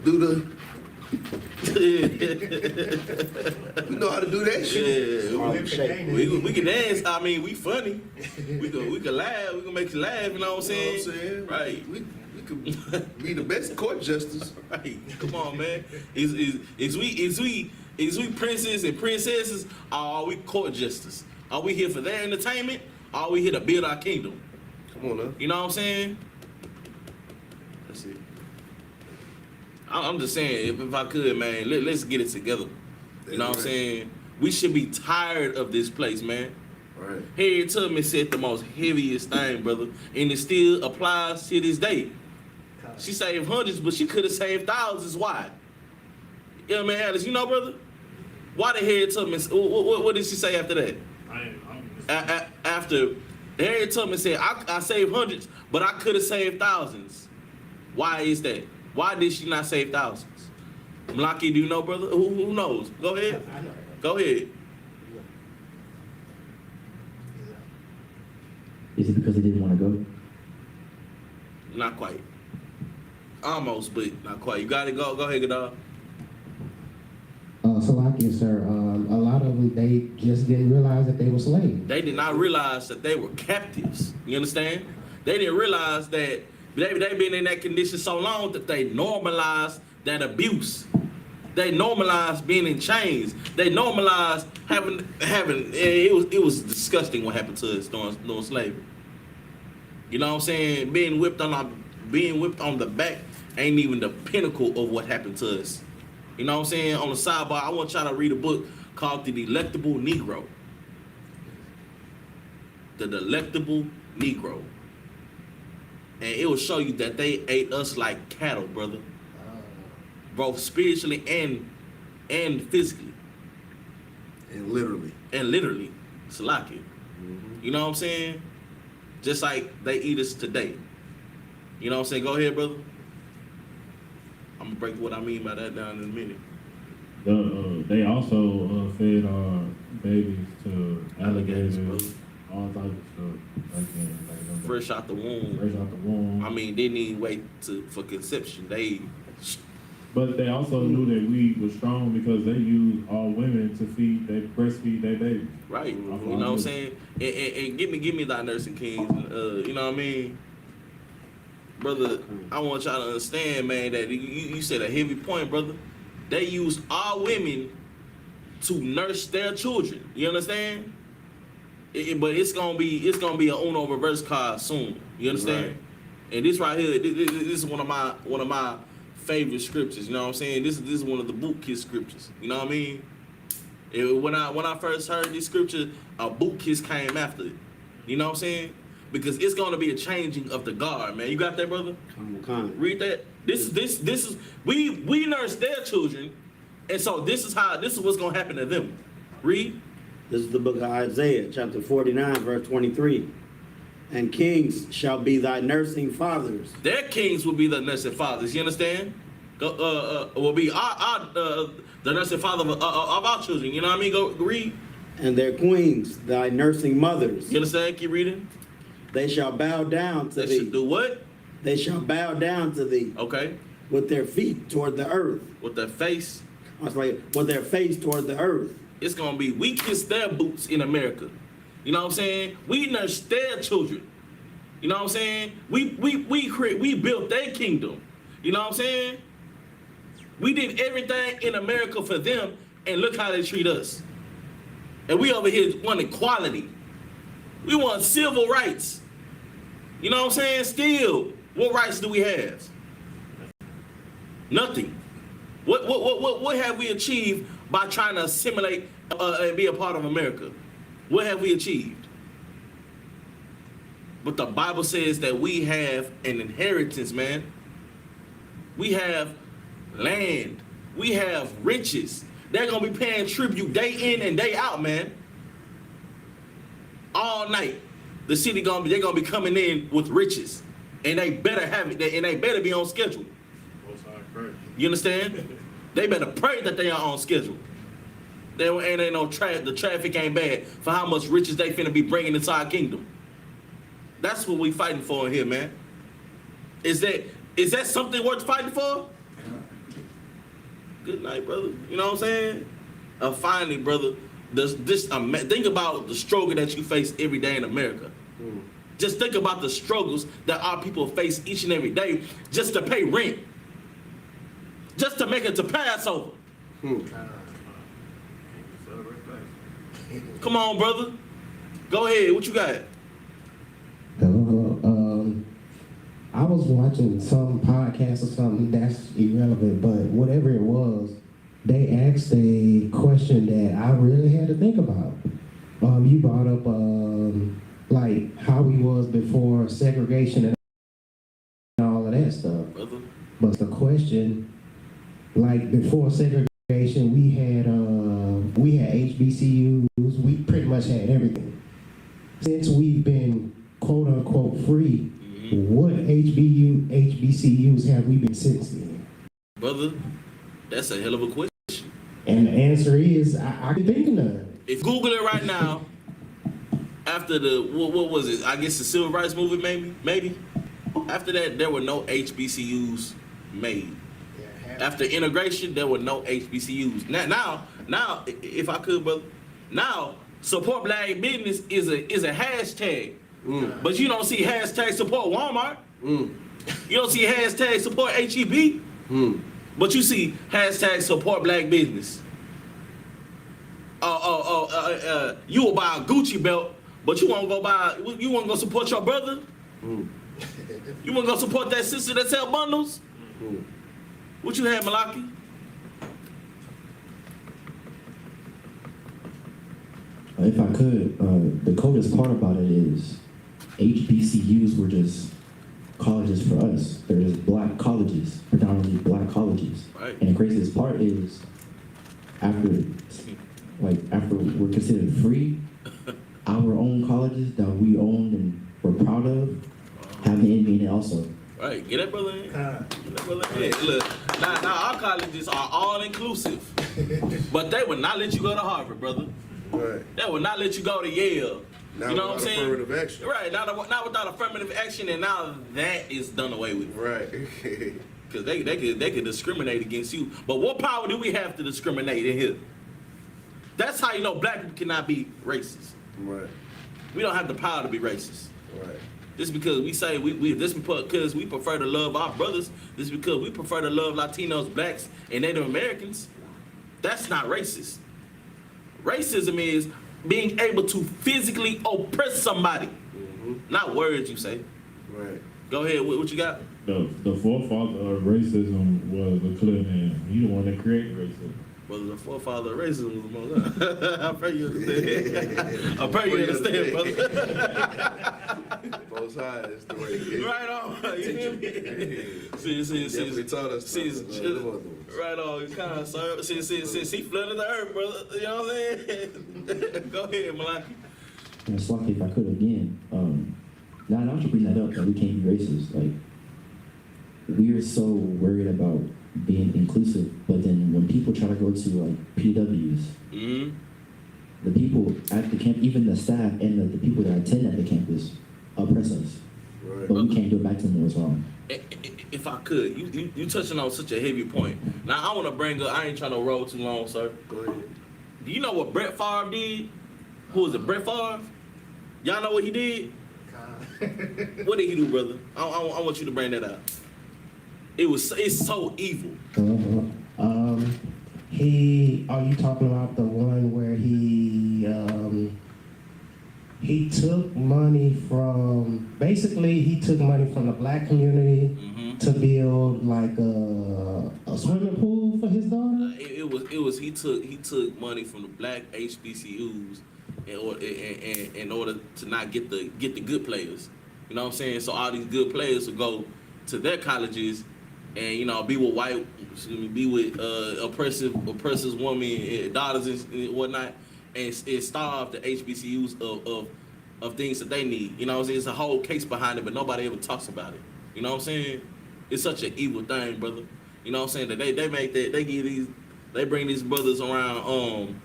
do the. We know how to do that shit. Yeah, we can dance. I mean, we funny. We can laugh. We can make you laugh. You know what I'm You know what I'm saying? saying? Right. We could be the best court justice. Right. Come on, man. Is we princes and princesses? Or are we court justice? Are we here for their entertainment? Or are we here to build our kingdom? Come on now. You know what I'm saying? That's it. I'm just saying, if I could, man, let's get it together. You know what I'm saying? We should be tired of this place, man. Right. Harriet Tubman said the most heaviest thing, brother, and it still applies to this day. She saved hundreds, but she could have saved thousands. Why? You know what I mean, Alice? You know, brother? Why did Harriet Tubman? What did she say after that? After Harriet Tubman said, I saved hundreds, but I could have saved thousands. Why is that? Why did she not save thousands? Mlaki, do you know, brother? Who knows? Go ahead. I know. Go ahead. Is it because they didn't want to go? Not quite. Almost, but not quite. You got it. Go ahead, Gadar. and they just didn't realize that they were slaves. They did not realize that they were captives. You understand? They didn't realize that they been in that condition so long that they normalized that abuse. They normalized being in chains. They normalized having. It was disgusting what happened to us during slavery. You know what I'm saying? Being whipped on the back ain't even the pinnacle of what happened to us. You know what I'm saying? On the sidebar, I want y'all to read a book called The Delectable Negro. The Delectable Negro. And it will show you that they ate us like cattle, brother. Both spiritually and physically. And literally. And literally. Salaki. You know what I'm saying? Just like they eat us today. You know what I'm saying? Go ahead, brother. I'm gonna break what I mean by that down in a minute. They also fed our babies to alligators, brother. all types of stuff. Like that. Fresh out the womb. Fresh out the womb. I mean, they didn't even wait for conception. But they also knew that we were strong because they used all women to breastfeed their babies. Right. You know what I'm saying? And give me thy nursing kings. You know what I mean? Brother, I want y'all to understand, man, that you said a heavy point, brother. They used all women to nurse their children. You understand? But it's gonna be a Uno reverse card soon. You understand? Right. And this right here, this is one of my favorite scriptures. You know what I'm saying? This is one of the boot kiss scriptures. You know what I mean? When I first heard this scripture, a boot kiss came after it. You know what I'm saying? Because it's gonna be a changing of the guard, man. You got that, brother? Read that. This is we nurse their children, and so this is what's gonna happen to them. Read. This is the book of Isaiah, chapter 49, verse 23. And kings shall be thy nursing fathers. Their kings will be the nursing fathers. You understand? Will be the nursing father of our children. You know what I mean? Go read. And their queens, thy nursing mothers. You understand? Keep reading. They shall bow down to they thee. Should do what? They shall bow down to thee. Okay. With their feet toward the earth. With their face. I was like, with their face toward the earth. It's gonna be we kiss their boots in America. You know what I'm saying? We nurse their children. You know what I'm saying? We built their kingdom. You know what I'm saying? We did everything in America for them, and look how they treat us. And we over here want equality. We want civil rights. You know what I'm saying? Still, what rights do we have? Nothing. What have we achieved by trying to assimilate and be a part of America? What have we achieved? But the Bible says that we have an inheritance, man. We have land. We have riches. They're gonna be paying tribute day in and day out, man. All night. The city they're gonna be coming in with riches. And they better have it, and they better be on schedule. You understand? They better pray that they are on schedule. The traffic ain't bad for how much riches they finna be bringing into our kingdom. That's what we fighting for in here, man. Is that something worth fighting for? Good night, brother. You know what I'm saying? Finally, brother, think about the struggle that you face every day in America. Just think about the struggles that our people face each and every day just to pay rent. Just to make it to Passover. Come on, brother. Go ahead. What you got? I was watching some podcast or something that's irrelevant, but whatever it was, they asked a question that I really had to think about. You brought up like how we was before segregation and all of that stuff. Brother. But the question, like before segregation, we had HBCUs. We pretty much had everything. Since we've been quote unquote free, what HBCUs have we been since then? Brother, that's a hell of a question. And the answer is, I've been thinking of it. If Google it right now, after what was it? I guess the Civil Rights Movement, maybe. After that, there were no HBCUs made. After integration, there were no HBCUs. Now, if I could, brother, Now, support black business is a hashtag. But you don't see hashtag support Walmart. You don't see hashtag support HEB. But you see hashtag support black business. You will buy a Gucci belt, but you won't go support your brother? You want to go support that sister that sell bundles? What you had, Malaki? If I could, the coldest part about it is HBCUs were just colleges for us. They're just black colleges, predominantly black colleges. Right. And the craziest part is after we're considered free, our own colleges that we own and we're proud of have the enemy in it also. Right, get that brother in. Get that brother in. Look, now our colleges are all inclusive, but they would not let you go to Harvard, brother. Right. They would not let you go to Yale. Now You know what I'm saying? affirmative action. Right, not without affirmative action, and now that is done away with. Right. Because they could discriminate against you. But what power do we have to discriminate in here? That's how you know black people cannot be racist. Right. We don't have the power to be racist. Right. Just because we say because we prefer to love our brothers, this because we prefer to love Latinos, blacks, and Native Americans, that's not racist. Racism is being able to physically oppress somebody. Not words you say. Right. Go ahead, what you got? The forefather of racism was a clear man. He the one that created racism. Brother, the forefather of racism was Most High. I pray you understand. I pray you understand, brother. Most High is the way it is. Right on. You feel me? Definitely taught us something. Right on. It's kind of so. Since he flooded the earth, brother. You know what I'm saying? Go ahead, Malaki. And it's lucky if I could again. Now I should bring that up that we can't be racist. Like we're so worried about being inclusive, but then when people try to go to like PWs, the people at the camp, even the staff and the people that attend at the campus, oppress us. Right. But we can't do it back to them what's wrong. If I could, you touching on such a heavy point. Now I want to bring up. I ain't trying to roll too long, sir. Go ahead. Do you know what Brett Favre did? Who was it? Brett Favre? Y'all know what he did? What did he do, brother? I want you to bring that out. It's so evil. Are you talking about the one where he took money from, basically he took money from the black community to build like a swimming pool for his daughter? He took money from the black HBCUs in order to not get the good players. You know what I'm saying? So all these good players will go to their colleges and be with oppressive women, daughters and whatnot, and starve the HBCUs of things that they need. You know what I'm saying? It's a whole case behind it, but nobody ever talks about it. You know what I'm saying? It's such an evil thing, brother. You know what I'm saying? That they bring these brothers around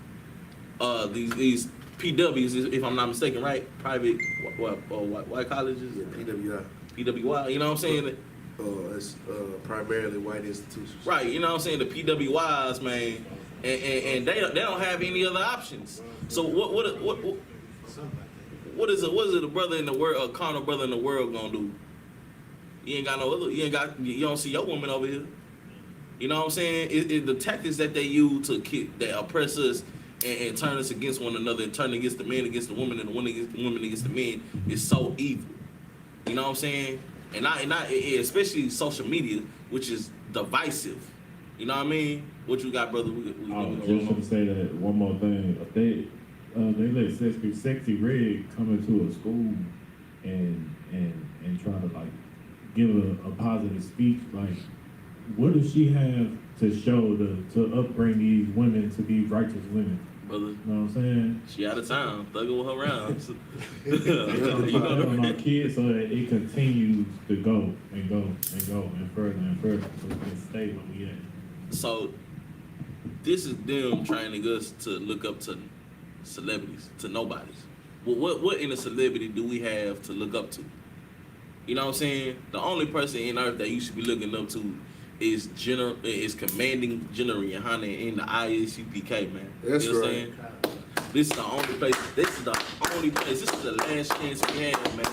these PWs, if I'm not mistaken, right? Private white colleges, PWI. PWI. You know what I'm saying? It's primarily white institutions. Right. You know what I'm saying? The PWIs, man, and they don't have any other options. So what is a brother in the world, a carnal brother in the world gonna do? You don't see your woman over here. You know what I'm saying? The tactics that they use that oppress us and turn us against one another, and turn against the man against the woman, and the woman against the men is so evil. You know what I'm saying? And especially social media, which is divisive. You know what I mean? What you got, brother? I was just going to say that one more thing. They let Sexy Red come into a school and try to like give a positive speech. Like, what does she have to show to upbring these women to be righteous women? Brother, you know what I'm saying? She out of town, thugging with her rounds. On our kids so that it continues to go and go and go and further so we can stay where we at. So this is them trying to get us to look up to celebrities, to nobodies. Well, what in a celebrity do we have to look up to? You know what I'm saying? The only person in earth that you should be looking up to is Commanding General YAHANNA in the I.S.U.P.K, man. That's you know right. This is the only place. This is the only place. This is the last chance we have, man.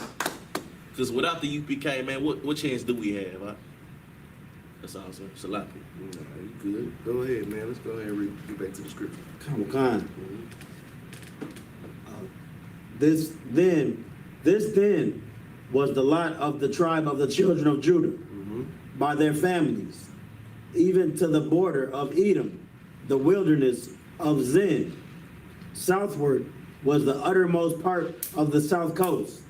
Because without the UPK, man, what chance do we have? Huh? That's all, sir. SHALAM. You good? Go ahead, man. Let's go ahead and get back to the scripture. Come. This then was the lot of the tribe of the children of Judah by their families, even to the border of Edom, the wilderness of Zin. Southward was the uttermost part of the south coast.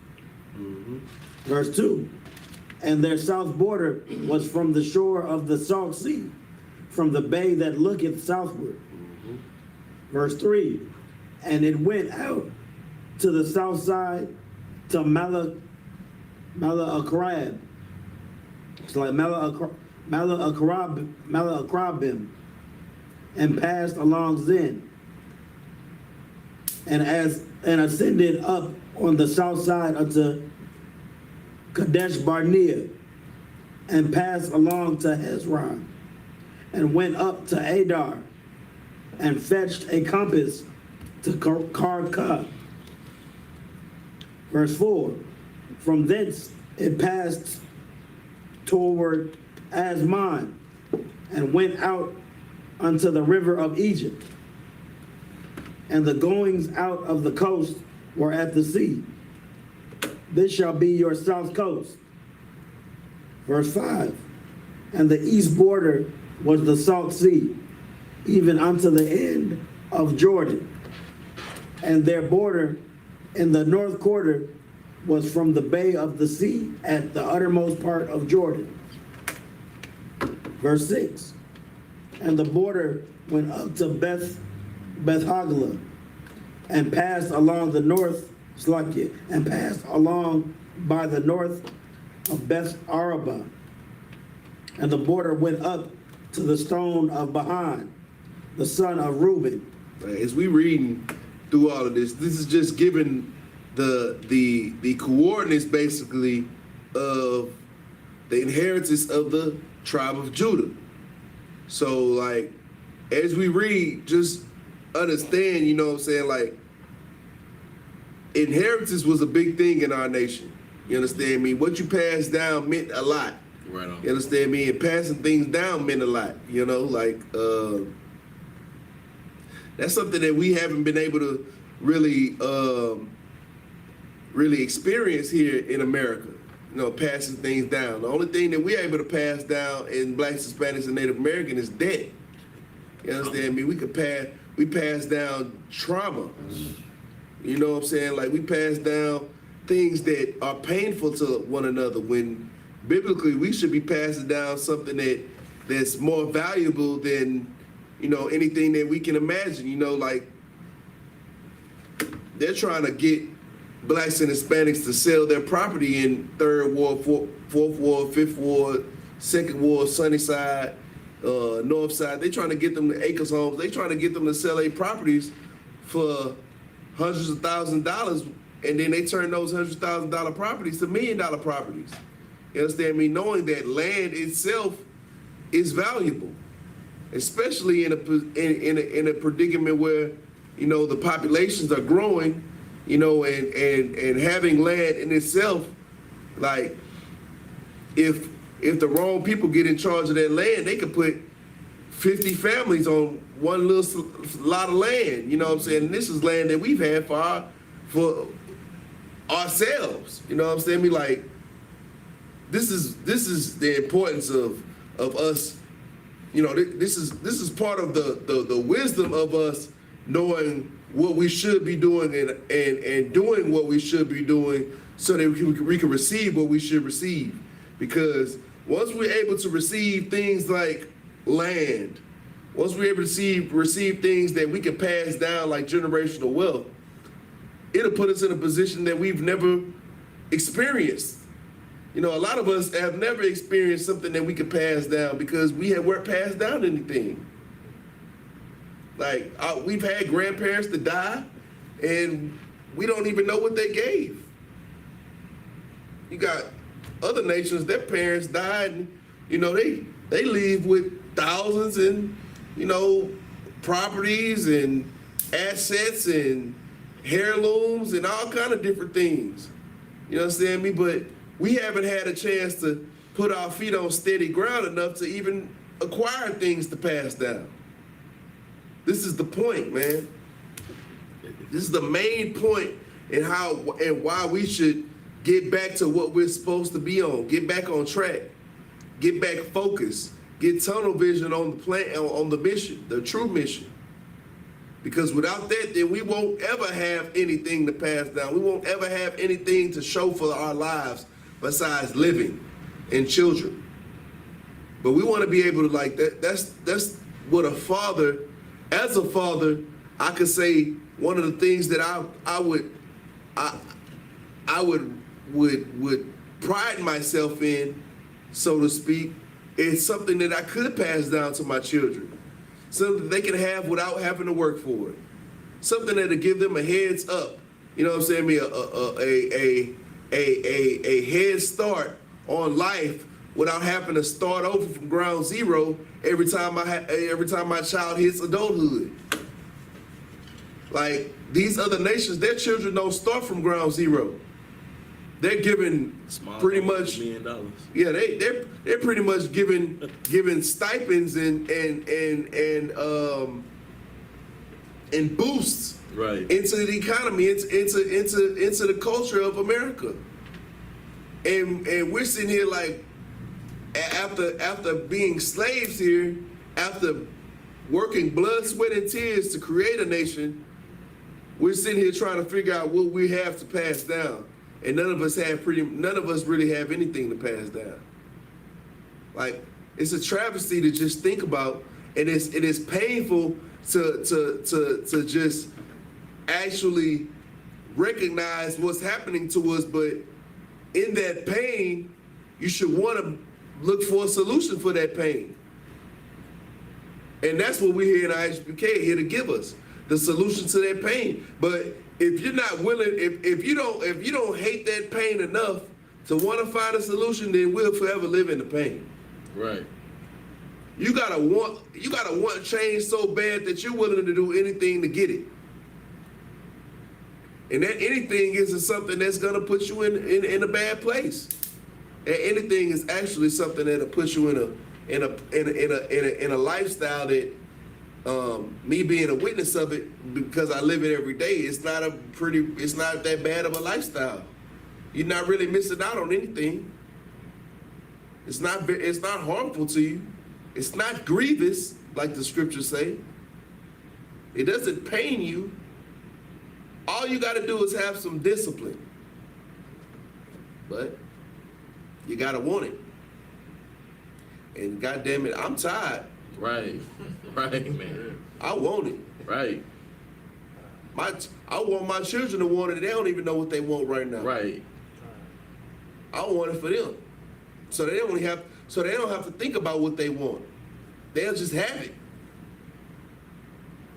Verse 2. And their south border was from the shore of the salt sea, from the bay that looketh southward. Verse 3. And it went out to the south side to Malaakrab. It's like Malaakrabim, and passed along Zin, and ascended up on the south side unto Kadesh Barnea, and passed along to Hezron, and went up to Adar, and fetched a compass to Karka. Verse 4. From thence it passed toward Asmon, and went out unto the river of Egypt. And the goings out of the coast were at the sea. This shall be your south coast. Verse 5. And the east border was the salt sea, even unto the end of Jordan. And their border in the north quarter was from the bay of the sea at the uttermost part of Jordan. Verse 6. And the border went up to Beth Hagla, and passed along the north, and passed along by the north of Beth Araba. And the border went up to the stone of Bahan, the son of Reuben. As we reading through all of this, this is just giving the coordinates basically of the inheritance of the tribe of Judah. So like, as we read, just understand, you know what I'm saying, like, inheritance was a big thing in our nation. You understand me? What you passed down meant a lot. Right on. You understand me? And passing things down meant a lot, you know, like, that's something that we haven't been able to really experience here in America, you know, passing things down. The only thing that we're able to pass down in Blacks, Hispanics, and Native American is debt. You understand me? We pass down trauma. You know what I'm saying? Like, we pass down things that are painful to one another, when biblically we should be passing down something that's more valuable than, you know, anything that we can imagine. You know, like, they're trying to get Blacks and Hispanics to sell their property in Third Ward, Fourth Ward, Fifth Ward, Second Ward, Sunnyside, North Side. They're trying to get them to acres homes. They're trying to get them to sell their properties for hundreds of thousands of dollars, and then they turn those $100,000 properties to $1 million properties. You understand me? Knowing that land itself is valuable, especially in a predicament where, you know, the populations are growing, you know, and having land in itself, like, if the wrong people get in charge of that land, they could put 50 families on one little lot of land. You know what I'm saying? And this is land that we've had for ourselves. You know what I'm saying? Me, like, this is the importance of us. You know, this is part of the wisdom of us knowing what we should be doing and doing what we should be doing, so that we can receive what we should receive. Because once we're able to receive things like land, once we're able to receive things that we can pass down like generational wealth, it'll put us in a position that we've never experienced. You know, a lot of us have never experienced something that we could pass down because we weren't passed down anything. Like, we've had grandparents that die, and we don't even know what they gave. You got other nations, their parents died, and, you know, they leave with thousands and, you know, properties and assets and heirlooms and all kind of different things. You understand me? But we haven't had a chance to put our feet on steady ground enough to even acquire things to pass down. This is the point, man. This is the main point in how and why we should get back to what we're supposed to be on. Get back on track. Get back focused. Get tunnel vision on the plan, on the mission, the true mission. Because without that, then we won't ever have anything to pass down. We won't ever have anything to show for our lives besides living and children. But we want to be able to, like, that's what a father, as a father, I could say one of the things that I would pride myself in, so to speak, is something that I could pass down to my children. Something that they can have without having to work for it. Something that'll give them a heads up. You know what I'm saying? A head start on life without having to start over from ground zero every time my child hits adulthood. Like these other nations, their children don't start from ground zero. They're given pretty much $1 million. Yeah, they're pretty much given stipends and boosts Right. into the economy, into the culture of America. And we're sitting here like after being slaves here, after working blood, sweat, and tears to create a nation, we're sitting here trying to figure out what we have to pass down. And none of us really have anything to pass down. Like, it's a travesty to just think about, and it is painful to just actually recognize what's happening to us. But in that pain, you should want to look for a solution for that pain. And that's what we're here in I.S.U.P.K. here to give us, the solution to that pain. But if you're not willing, if you don't hate that pain enough to want to find a solution, then we'll forever live in the pain. Right. You gotta want change so bad that you're willing to do anything to get it. And that anything isn't something that's gonna put you in a bad place. And anything is actually something that'll put you in a lifestyle that me being a witness of it, because I live it every day, it's not that bad of a lifestyle. You're not really missing out on anything. It's not harmful to you. It's not grievous, like the scriptures say. It doesn't pain you. All you got to do is have some discipline. But you got to want it. And goddamn it, I'm tired. Right. Right, man. I want it. Right. I want my children to want it. They don't even know what they want right now. Right. I want it for them. So they don't have to think about what they want. They'll just have it.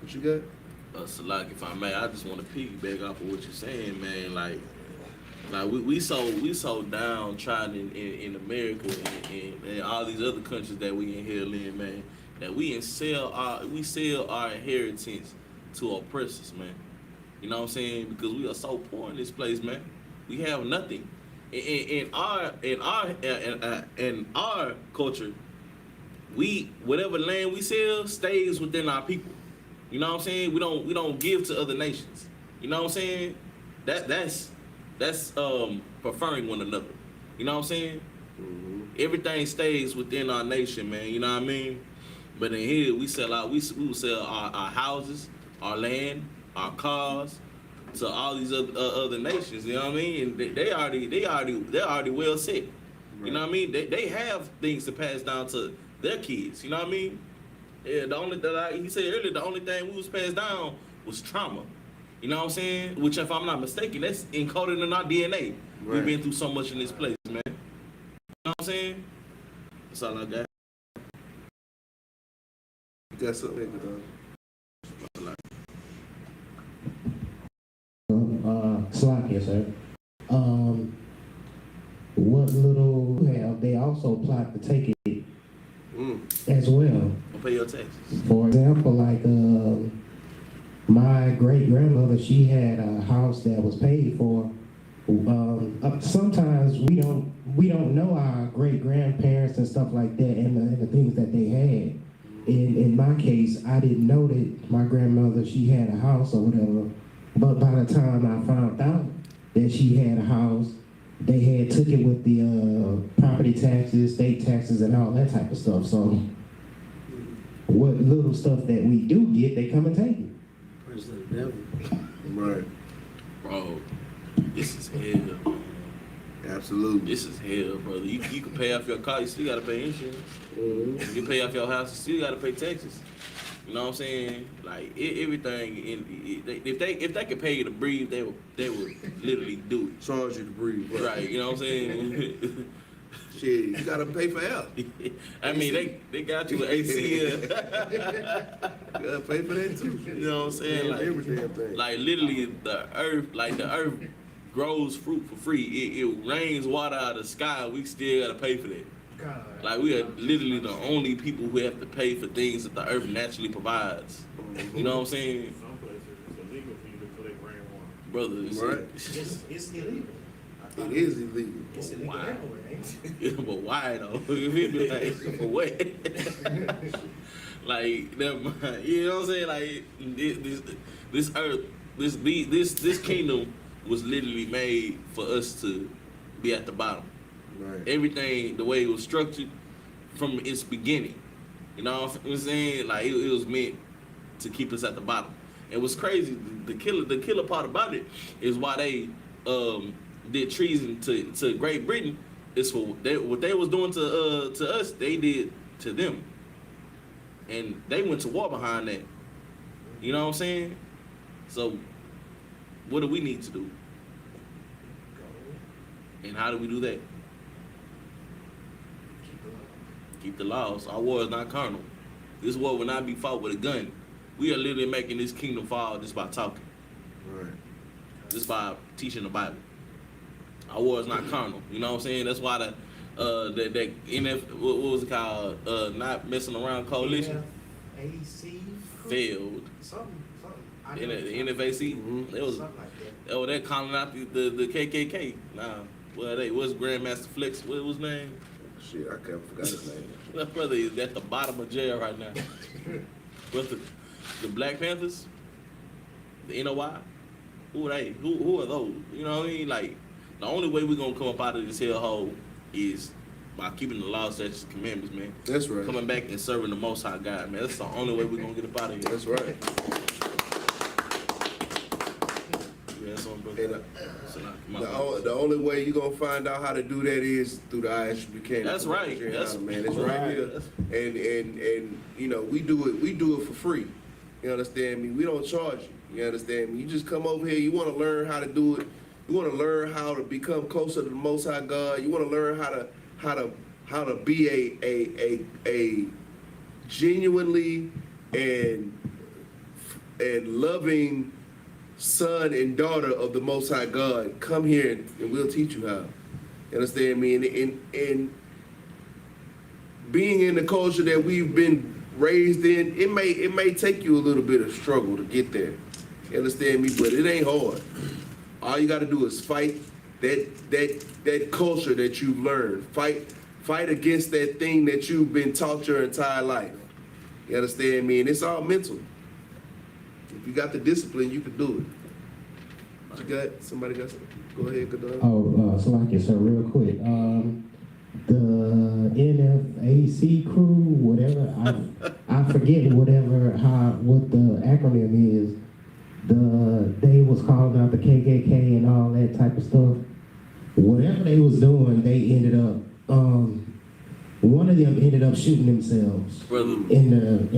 What you got? Salak, if I may, I just want to piggyback off of what you're saying, man. Like we so downtrodden in America and all these other countries that we in, man, that we sell our inheritance to oppressors, man. You know what I'm saying? Because we are so poor in this place, man. We have nothing. In our culture, whatever land we sell stays within our people. You know what I'm saying? We don't give to other nations. You know what I'm saying? That's preferring one another. You know what I'm saying? Mm-hmm. Everything stays within our nation, man. You know what I mean? But in here, we will sell our houses, our land, our cars to all these other nations. You know what I mean? And they're already well set. Right. You know what I mean? They have things to pass down to their kids. You know what I mean? Yeah, he said earlier, the only thing we was passed down was trauma. You know what I'm saying? Which, if I'm not mistaken, that's encoded in our DNA. Right. We've been through so much in this place, man. You know what I'm saying? That's all I got. You got something, Slovakia, sir. What little have they also plot to take it as well? Don't pay your taxes. For example, like my great grandmother, she had a house that was paid for. Sometimes we don't know our great grandparents and stuff like that, and the things that they had. In my case, I didn't know that my grandmother, she had a house or whatever. But by the time I found out that she had a house, they had took it with the property taxes, state taxes, and all that type of stuff. So what little stuff that we do get, they come and take it. Praise the devil. Right. Bro, this is hell. Absolutely. This is hell, brother. You can pay off your car, you still gotta pay insurance. Mhm. You pay off your house, you still gotta pay taxes. You know what I'm saying? Like everything. If they could pay you to breathe, they would literally do Charge you to breathe. it. Right? You know what I'm saying? Shit, you gotta pay for air. I mean, they got you an AC. You gotta pay for that too. You know what I'm saying? Damn, Like, every damn thing. like literally, the earth grows fruit for free. It rains water out of the sky. We still gotta pay for that. Like, we are literally the only people who have to pay for things that the earth naturally provides. You know what I'm saying, Some places it's illegal for you to collect rainwater. brother? It's, Right. It's illegal. It is illegal. It's illegal Wow. everywhere, ain't it? But why though? You feel me? Like, for what? Like, never mind. You know what I'm saying? Like, this earth, this kingdom was literally made for us to be at the bottom. Right. Everything, the way it was structured from its beginning. You know what I'm saying? Like, it was meant to keep us at the bottom. And what's crazy, the killer part about it is why they did treason to Great Britain is for what they was doing to us, they did to them. And they went to war behind that. You know what I'm saying? So what do we need to do? And how do we do that? Keep the laws. Our war is not carnal. This war will not be fought with a gun. We are literally making this kingdom fall just by talking, Right. just by teaching the Bible. Our war is not carnal. You know what I'm saying? That's why the what was it called? Not messing around coalition AC failed. something. I In know the something. NFAC, it was Something like that. they're calling out the KKK. Nah, well what's Grandmaster Flex? What was his name? Shit, I can't forgot his name. That brother is at the bottom of jail right now. But the Black Panthers, the NOI, who are they? Who are those? You know what I mean? Like, the only way we're gonna come up out of this hellhole is by keeping the laws, statutes, and commandments, man. That's right. Coming back and serving the Most High God, man. That's the only way we're gonna get up out of here. That's right. Yeah, that's on, brother. And, So, nah, come on. the only way you're gonna find out how to do that is through the I.S.U.P.K. That's right. That's, man, it's Right. right here. And you know, we do it for free. You understand me? We don't charge you. You understand me? You just come over here, you wanna learn how to do it. You wanna learn how to become closer to the Most High God. You wanna learn how to be a genuinely and loving son and daughter of the Most High God. Come here and we'll teach you how. You understand me? And being in the culture that we've been raised in, it may take you a little bit of struggle to get there. You understand me? But it ain't hard. All you got to do is fight that culture that you've learned. Fight against that thing that you've been taught your entire life. You understand me? And it's all mental. If you got the discipline, you can do it. What you got? Somebody got something? Go ahead, Gadar. Oh, Salakia, sir, real quick. The NFAC crew, whatever, I forget what the acronym is. They was calling out the KKK and all that type of stuff. Whatever they was doing, they ended up, one of them ended up shooting themselves Brother, in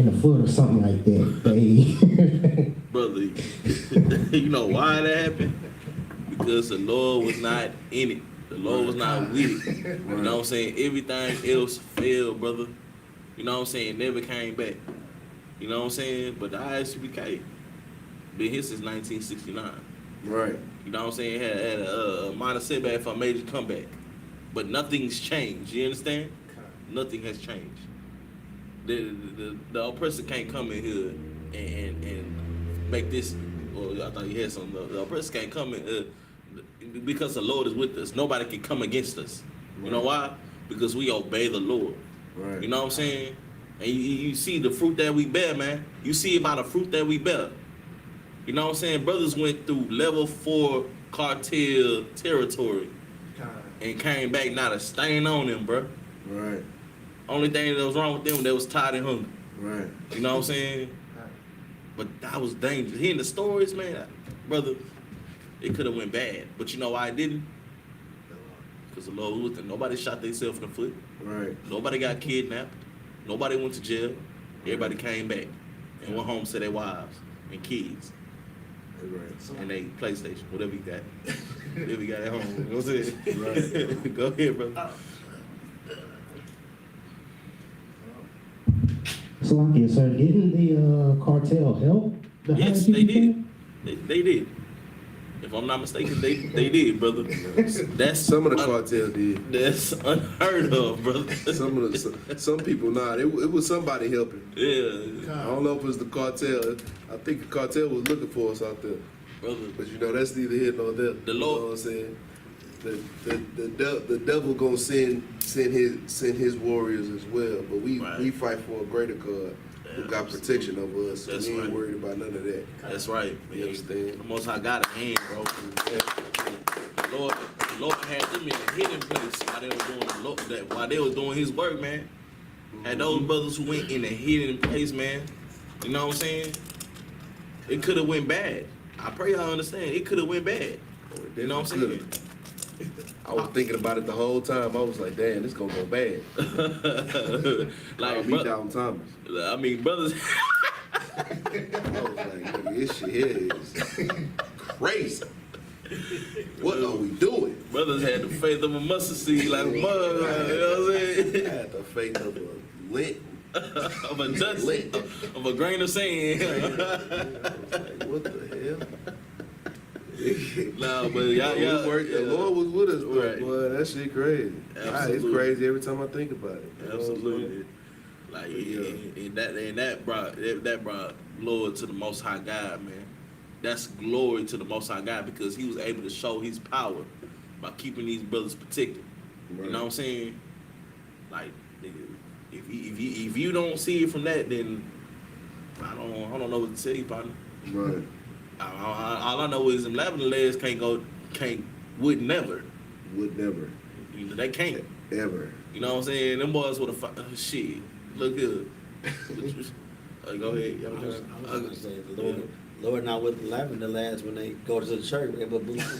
the foot or something like that. They brother, you know why that happened? Because the Lord was not in it. The Lord was not with it. You know what I'm saying? Everything else failed, brother. You know what I'm saying? Never came back. You know what I'm saying? But the I.S.U.P.K. been here since 1969. Right. You know what I'm saying? Had a minor setback for a major comeback. But nothing's changed. You understand? Nothing has changed. The oppressor can't come in here and make this. Well, I thought you had something. The oppressor can't come in because the Lord is with us. Nobody can come against us. You know why? Because we obey the Lord. Right. You know what I'm saying? And you see the fruit that we bear, man. You see about the fruit that we bear. You know what I'm saying? Brothers went through level 4 cartel territory and came back not a stain on them, bro. Right. Only thing that was wrong with them, they was tired and hungry. Right. You know what I'm saying? But that was dangerous. Hearing the stories, man, brother, it could have went bad. But you know why it didn't? Because the Lord was with them. Nobody shot themselves in the foot. Right. Nobody got kidnapped. Nobody went to jail. Everybody came back and went home to their wives and kids Right. and they PlayStation, whatever you got. Whatever you got at home. You know what I'm saying? Right. Go ahead, brother. Salakia, sir, didn't the cartel help the Yes, they I.S.U.P.K? did. They did. If I'm not mistaken, they did, brother. That's Some of the cartel did. That's unheard of, brother. Some people not. It was somebody helping. Yeah, I don't know if it was the cartel. I think the cartel was looking for us out there. brother. But you know that's neither here nor there. The You know Lord- what I'm saying? The devil gonna send his warriors as well. But we Right. fight for a greater God who Yeah, got protection over us. So That's we ain't right. worried about none of that. That's right. You understand? The Most High got a hand, bro. The Lord had them in a hidden place while they were doing while they was doing His work, man. Had those brothers who went in a hidden place, man. You know what I'm saying? It could have went bad. I pray y'all understand. It could have went bad. You know what I'm saying? I was thinking about it the whole time. I was like, damn, this gonna go bad. Like, me down Thomas. I mean, brothers. I was like, nigga, this shit here is crazy. What are we doing? Brothers had the faith of a mustard seed, like a mug. You know what I'm I saying? had the faith of a lint. Of a dust, of a grain of sand. I was like, what the hell? Nah, but y'all worked. The Lord was with us, Right. boy. That shit crazy. Absolutely. It's crazy every time I think about it. You know what I'm Absolutely. saying? Like Yeah. and that brought glory to the Most High God, man. That's glory to the Most High God because He was able to show His power by keeping these brothers protected. Right. You know what I'm saying? Like, nigga, if you don't see it from that, then I don't know what to tell you, partner. Right. All I know is them lavender legs would never. Would never. You know, they can't. Ever. You know what I'm saying? Them boys would have shit. Look good. Go ahead. I was gonna say the Lord not with the lavender lads when they go to the church. They put boots on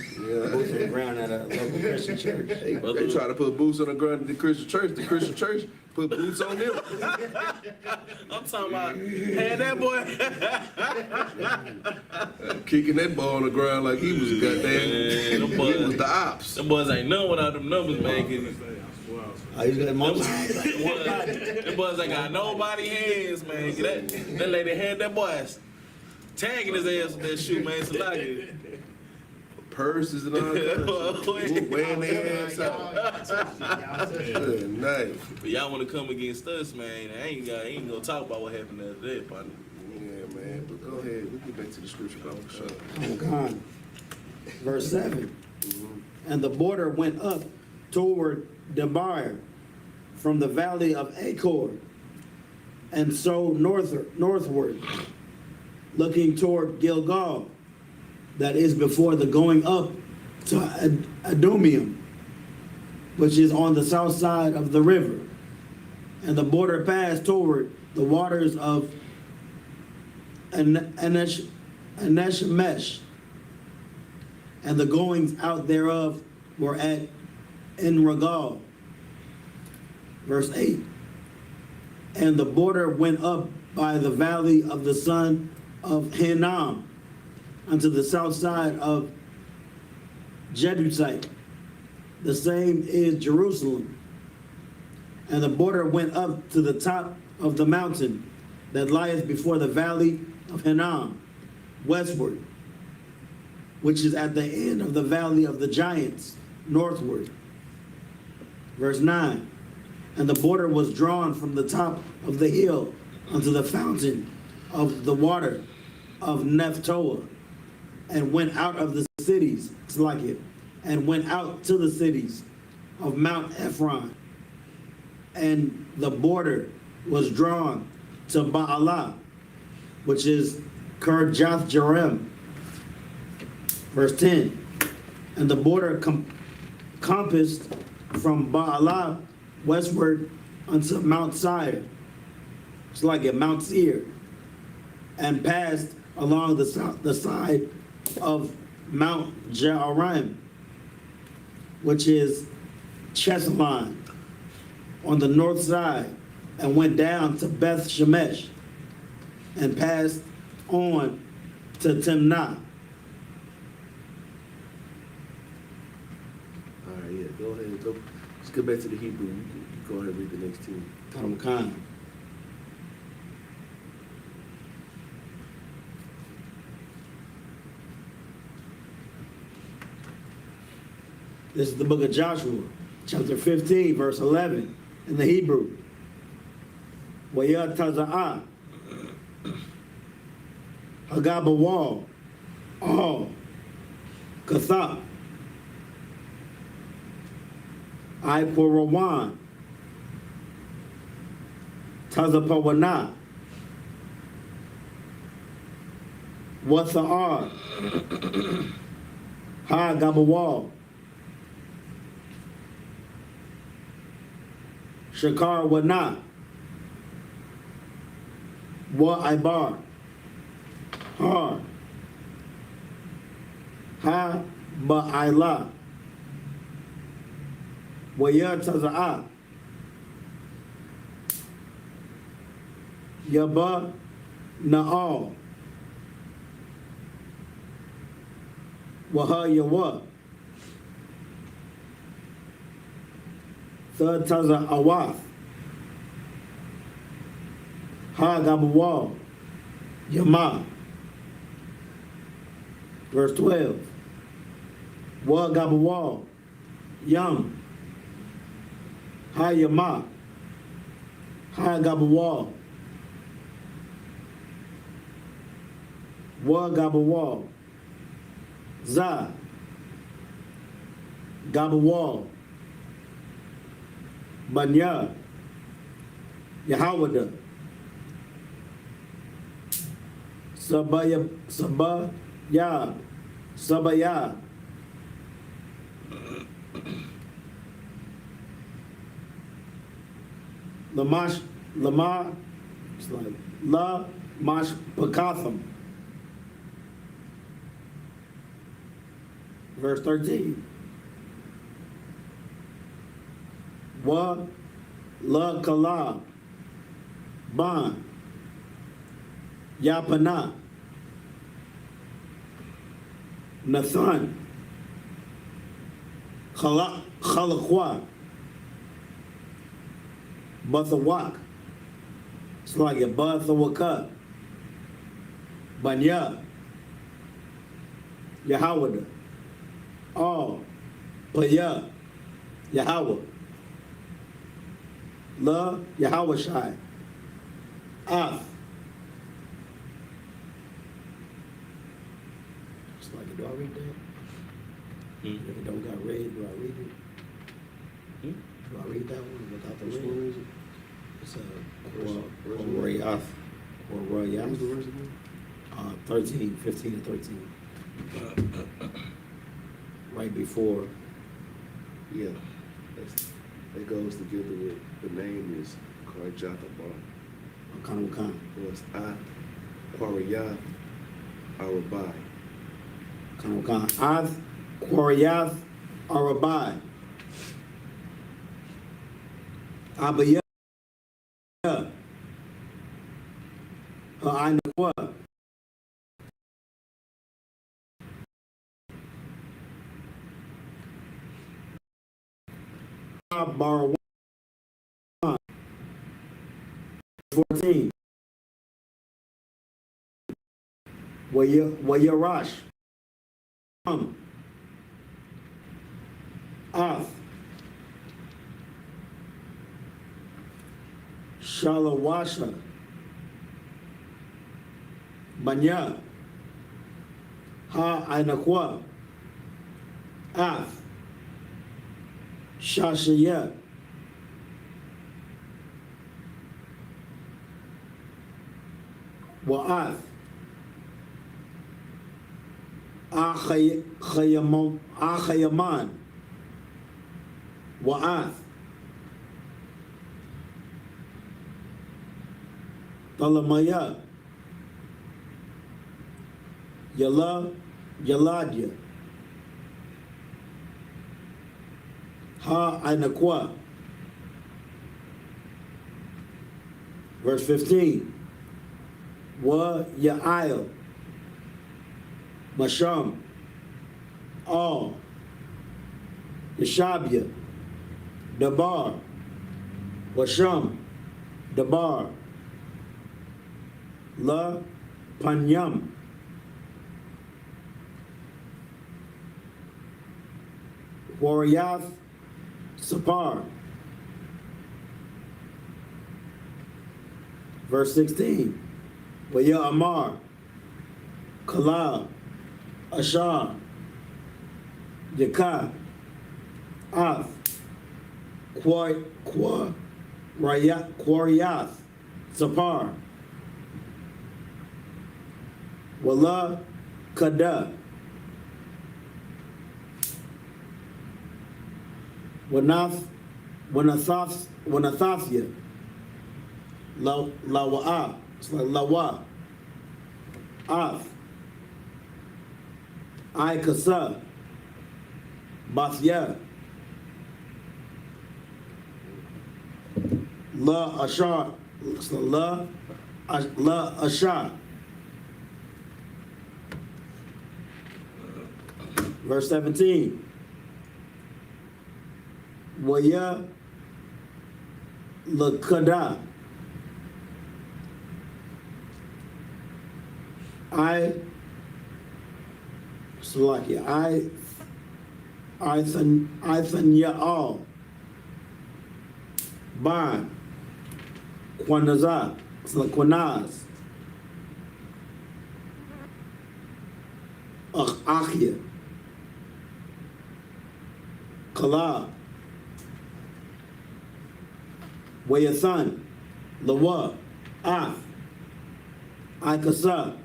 the ground at a local Christian church. They try to put boots on the ground at the Christian church. The Christian church put boots on them. I'm talking about had that boy. Kicking that ball on the ground like he was a goddamn. Man, them He boys- was the ops. Them boys ain't none without them numbers, man. I used to get one Them boys ain't got nobody hands, man. That lady had that boy tagging his ass with that shoe, man. So like, Purses and all that. Wearing their ass out. Good night. but y'all want to come against us, man? I ain't gonna talk about what happened the other day, partner. Yeah, man. But go ahead. We'll get back to the scripture, bro. Sure. I'm gone. Verse 7. And the border went up toward Debar from the valley of Achor, and so northward, looking toward Gilgal, that is before the going up to Adumium, which is on the south side of the river. And the border passed toward the waters of Aneshmesh, and the goings out thereof were at Enrogal. Verse 8. And the border went up by the valley of the son of Hinnom unto the south side of Jebusite. The same is Jerusalem. And the border went up to the top of the mountain that lieth before the valley of Hinnom, westward, which is at the end of the valley of the giants, northward. Verse 9. And the border was drawn from the top of the hill unto the fountain of the water of Nephtoah, and went out of the cities, it's like it, and went out to the cities of Mount Ephron, and the border was drawn to Baalah, which is Kirjath Jearim. Verse 10, and the border compassed from Baalah westward unto Mount Seir, it's like it, Mount Seir, and passed along the side of Mount Jearim, which is Chesalon, on the north side, and went down to Beth Shemesh, and passed on to Timnah. All right, yeah, go ahead. Let's go back to the Hebrew. You can go ahead and read the next two. Kadam Khan. This is the book of Joshua, chapter 15, verse 11, in the Hebrew. Wayataza'ah, Hagabawal, All, Kathah, I-Purawan, Tazapawana, Watha'ar, Ha-Gabawal, Shakar Wana, Wa Ibar, Har, Ha Ba'ila, Waya Taza'a, Yaba Na'al, Waha Yawa, Third Taza Awath, Ha Gabawal, Yama. Verse 12. Wa Gabawal, Yam. Ha Yama. Ha Gabawal. Wa Gabawal. Za. Gabawal. Banya, Yahawada, Sabaya, Sabaya, Lama, it's like La Mash Pakatham. Verse 13. Wa La Kala Ban Yapana Nathan Khalaqwa Bathawak, it's like a Bathawaka Banya Yahawada All Paya Yahawah La Yahweh Shai, Af. It's like, do I read that? If it don't got read, do I read it? Do I read that one without the read? Where is it? It's Korayath. Korayath. 13, 15 and 13. Right before. Yeah, that goes together with the name is Karjatabar. Khan. Was I Quariyath Arabai. Khan. Ad Korayath Arabai. Abaya. I know what. Bar 14. Wayarash. Af. Shalawasha. Banya. Ha-I-N-A-Kwa. Af. Shashaya. Wa'ath. Achayaman. Wa'ath. Talamaya. Yaladya. Ha-I-N-A-Kwa. Verse 15. Wa-Ya'il. Masham. All. Yashabya. Dabar. Washam. Dabar. La Panyam. Wariyath Sapar. Verse 16. Waya Amar. Kalab. Ashar. Yakah. Af. Quariyath Sapar. Wala Kada. Wanathafya. Lawa'a. It's like Lawa. Af. I-Kasa. Bathya. La Ashar. It's like La Ashar. Verse 17. Waya Lakada. I Thanya'al. Ban. Quanaza. It's like Quanaz. Achia. Kala. Wayathan. Lawa. Af. I-Kasa.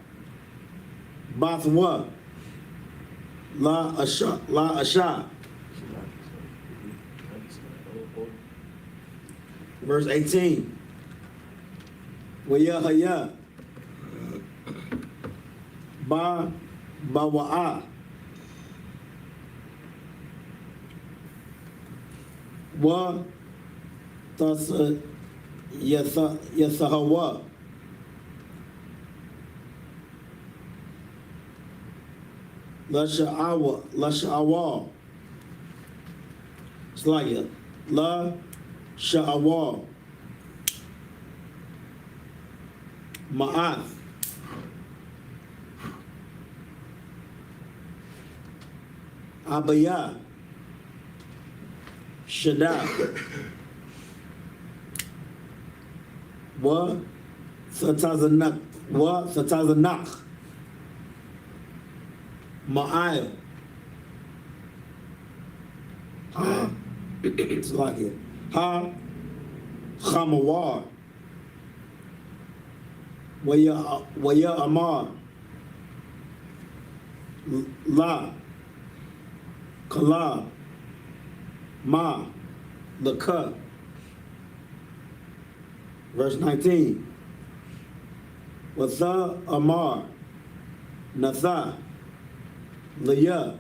Bathwa. La Asha. Verse 18. Wayahaya. Bawa'a. Wa Tasa Yasahawa. Lasha'awa. It's like it. La Sha'awa. Ma'ath. Abaya. Shada. Wa Satazanak. Ma'ayil. Ha. It's like it. Ha. Chamawar. Waya Amar. La. Kala. Ma. Laka. Verse 19. Watha Amar. Natha. Leah.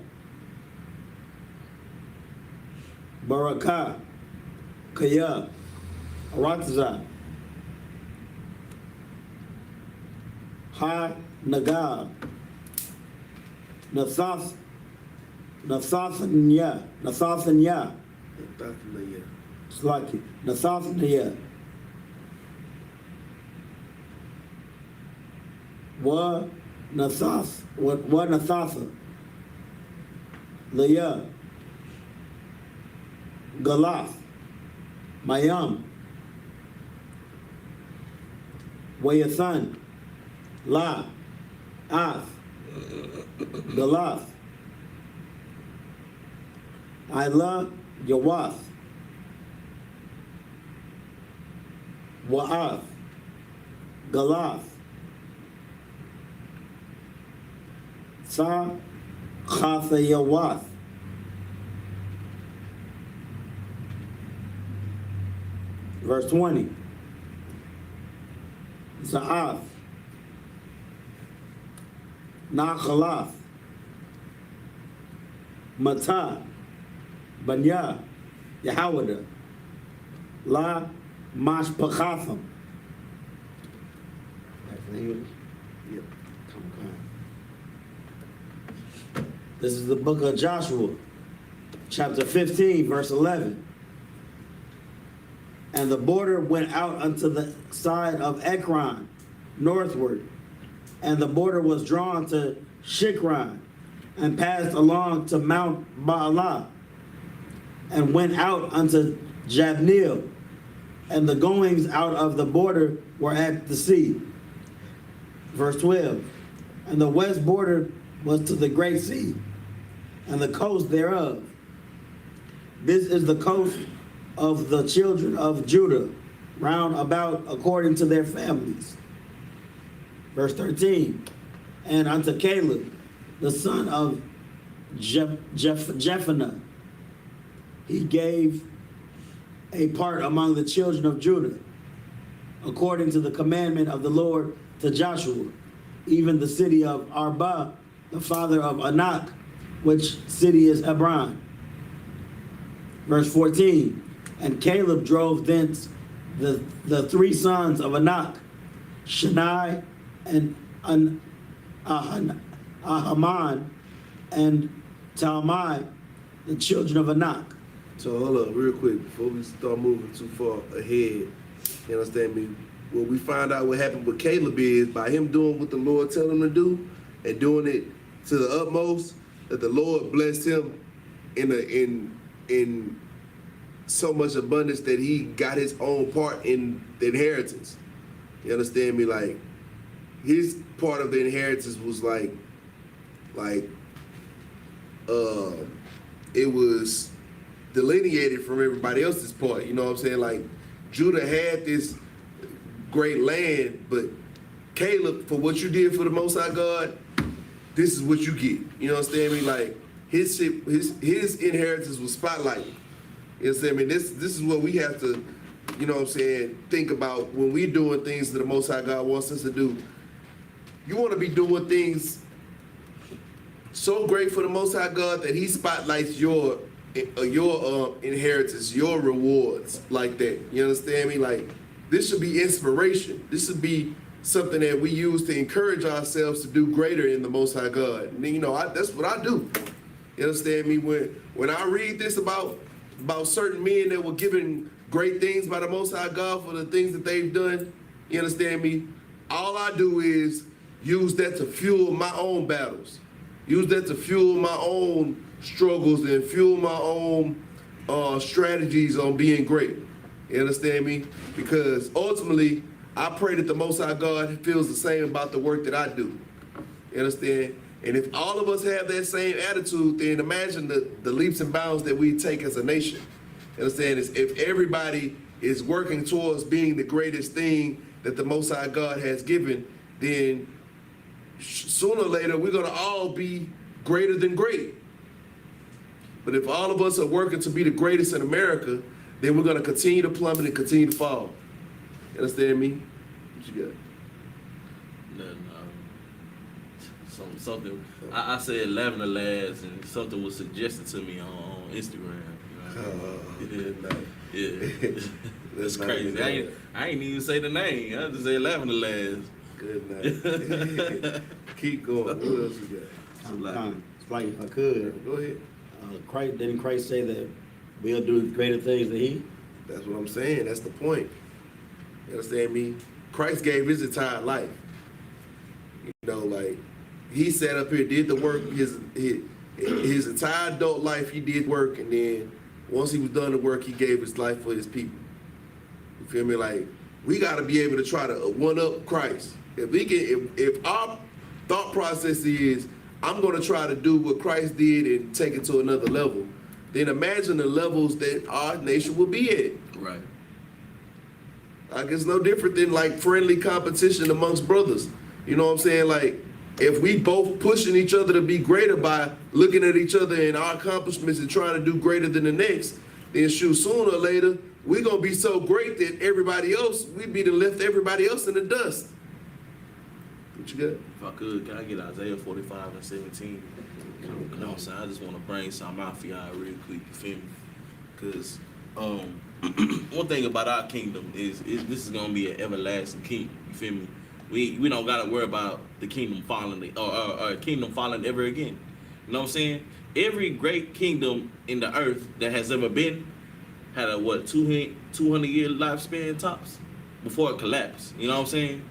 Barakah. Kaya. Aratza. Ha Nagab. Nathaniah. It's like it. Nathaniah. Wa Nathatha. Leah. Galath. Mayam. Wayathan. La. Ath. Galath. Ilah, Yawath. Wa'ath. Galath. Sa, Chatha, Yawath. Verse 20. Za'ath. Nachalath. Matah. Banya. Yahawada. La Mashpachatham. That's in English? Yep. This is the book of Joshua, chapter 15, verse 11. And the border went out unto the side of Ekron, northward. And the border was drawn to Shikron, and passed along to Mount Baalah, and went out unto Jabneel. And the goings out of the border were at the sea. Verse 12. And the west border was to the great sea, and the coast thereof. This is the coast of the children of Judah, round about according to their families. Verse 13. And unto Caleb, the son of Jephunneh, he gave a part among the children of Judah, according to the commandment of the Lord to Joshua, even the city of Arba, the father of Anak, which city is Hebron. Verse 14. And Caleb drove thence the three sons of Anak, Shani and Ahaman and Talmai, the children of Anak. So hold up real quick before we start moving too far ahead. You understand me? What we find out what happened with Caleb is by him doing what the Lord tell him to do and doing it to the utmost, that the Lord blessed him in so much abundance that he got his own part in the inheritance. You understand me? Like his part of the inheritance was it was delineated from everybody else's part. You know what I'm saying? Like Judah had this great land, but Caleb, for what you did for the Most High God, this is what you get. You know what I'm saying? Like his inheritance was spotlighted. You know what I'm saying? This is what we have to, you know what I'm saying, think about when we doing things that the Most High God wants us to do. You want to be doing things so great for the Most High God that He spotlights your inheritance, your rewards like that. You understand me? Like this should be inspiration. This should be something that we use to encourage ourselves to do greater in the Most High God. And you know, that's what I do. You understand me? When I read this about certain men that were given great things by the Most High God for the things that they've done, you understand me? All I do is use that to fuel my own battles. Use that to fuel my own struggles and fuel my own strategies on being great. You understand me? Because ultimately, I pray that the Most High God feels the same about the work that I do. You understand? And if all of us have that same attitude, then imagine the leaps and bounds that we take as a nation. You understand? If everybody is working towards being the greatest thing that the Most High God has given, then sooner or later we're gonna all be greater than great. But if all of us are working to be the greatest in America, then we're gonna continue to plummet and continue to fall. You understand me? What you got? Nothing. Something. I said lavender lads, and something was suggested to me on Instagram. You know? Yeah. That's crazy. I ain't even say the name. I just said lavender lads. Good night. Keep going. What else you got? It's like if I could. Go ahead. Didn't Christ say that we'll do greater things than He? That's what I'm saying. That's the point. You understand me? Christ gave his entire life. You know, like he sat up here, did the work. His entire adult life, he did work, and then once he was done the work, he gave his life for his people. You feel me? Like we got to be able to try to one up Christ. If our thought process is, I'm going to try to do what Christ did and take it to another level, then imagine the levels that our nation will be at. Right. Like, it's no different than like friendly competition amongst brothers. You know what I'm saying? Like, if we both pushing each other to be greater by looking at each other and our accomplishments and trying to do greater than the next, then shoot, sooner or later, we're going to be so great that everybody else, we be to left everybody else in the dust. What you got? If I could, can I get Isaiah 45 and 17? You know what I'm saying? I just want to bring something out for y'all real quick, you feel me? Because one thing about our kingdom is this is going to be an everlasting kingdom, you feel me? We don't got to worry about the kingdom falling or kingdom falling ever again. You know what I'm saying? Every great kingdom in the earth that has ever been had a 200-year lifespan tops before it collapsed. You know what I'm saying?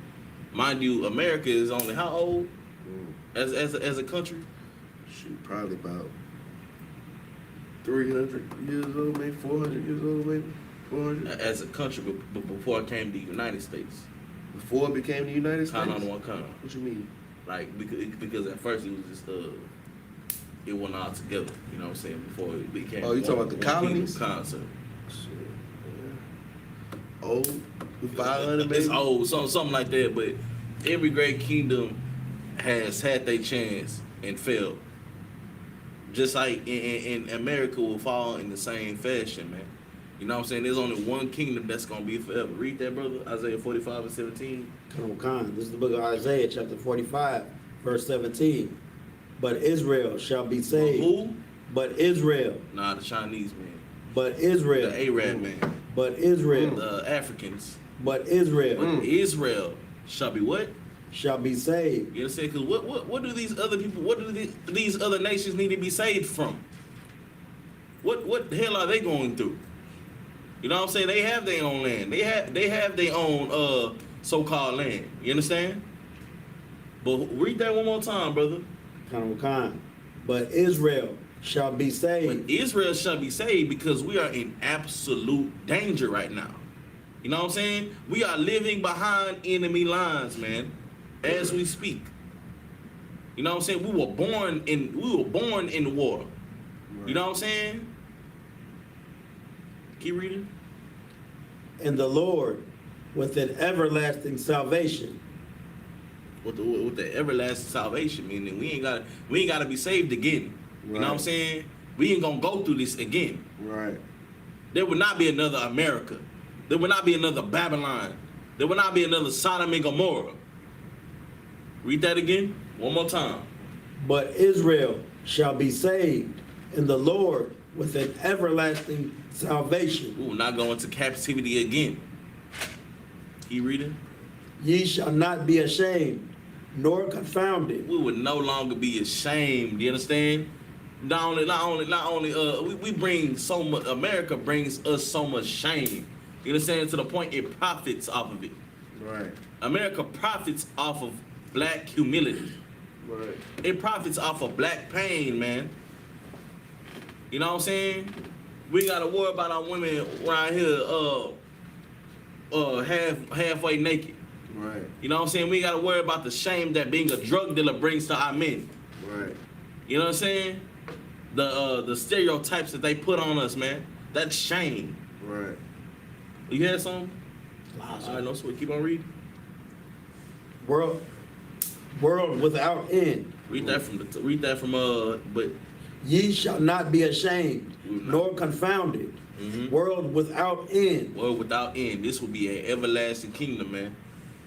Mind you, America is only how old as a country? Shoot, probably about 300 years old, maybe 400 years old, maybe 400. As a country, but before it came to the United States. Before it became the United States? Count on one count. What you mean? Like, because at first it was just, it went all together, you know what I'm saying, before it became Oh, you talking about the colonies? Concept. Shit, yeah. Old, 500 maybe? It's old, something like that, but every great kingdom has had their chance and failed. Just like in America will fall in the same fashion, man. You know what I'm saying? There's only one kingdom that's going to be forever. Read that, brother, Isaiah 45 and 17. This is the book of Isaiah, chapter 45, verse 17. But Israel shall be saved. Who? But Israel. Nah, the Chinese man. But Israel. The Arab man. But Israel. The Africans. But Israel. But Israel shall be what? Shall be saved. You understand? Because what do these other people, what do these other nations need to be saved from? What the hell are they going through? You know what I'm saying? They have their own land. They have their own so-called land. You understand? But read that one more time, brother. But Israel shall be saved. But Israel shall be saved because we are in absolute danger right now. You know what I'm saying? We are living behind enemy lines, man, as we speak. You know what I'm saying? We were born in war. Right. You know what I'm saying? Keep reading. And the Lord with an everlasting salvation. With the everlasting salvation, meaning we ain't gotta be saved again. Right. You know what I'm saying? We ain't gonna go through this again. Right. There will not be another America. There will not be another Babylon. There will not be another Sodom and Gomorrah. Read that again, one more time. But Israel shall be saved, and the Lord with an everlasting salvation. We will not go into captivity again. Keep reading. Ye shall not be ashamed, nor confounded. We would no longer be ashamed. You understand? Not only we bring so much. America brings us so much shame. You understand? To the point it profits off of it. Right. America profits off of black humility. Right. It profits off of black pain, man. You know what I'm saying? We gotta worry about our women around here halfway naked. Right. You know what I'm saying? We gotta worry about the shame that being a drug dealer brings to our men. Right. You know what I'm saying? The stereotypes that they put on us, man. That's shame. Right. You hear something? All right, no sweat. Keep on reading. World without end. Read that from but Ye shall not be ashamed, nor confounded. World without end. World without end. This will be an everlasting kingdom, man.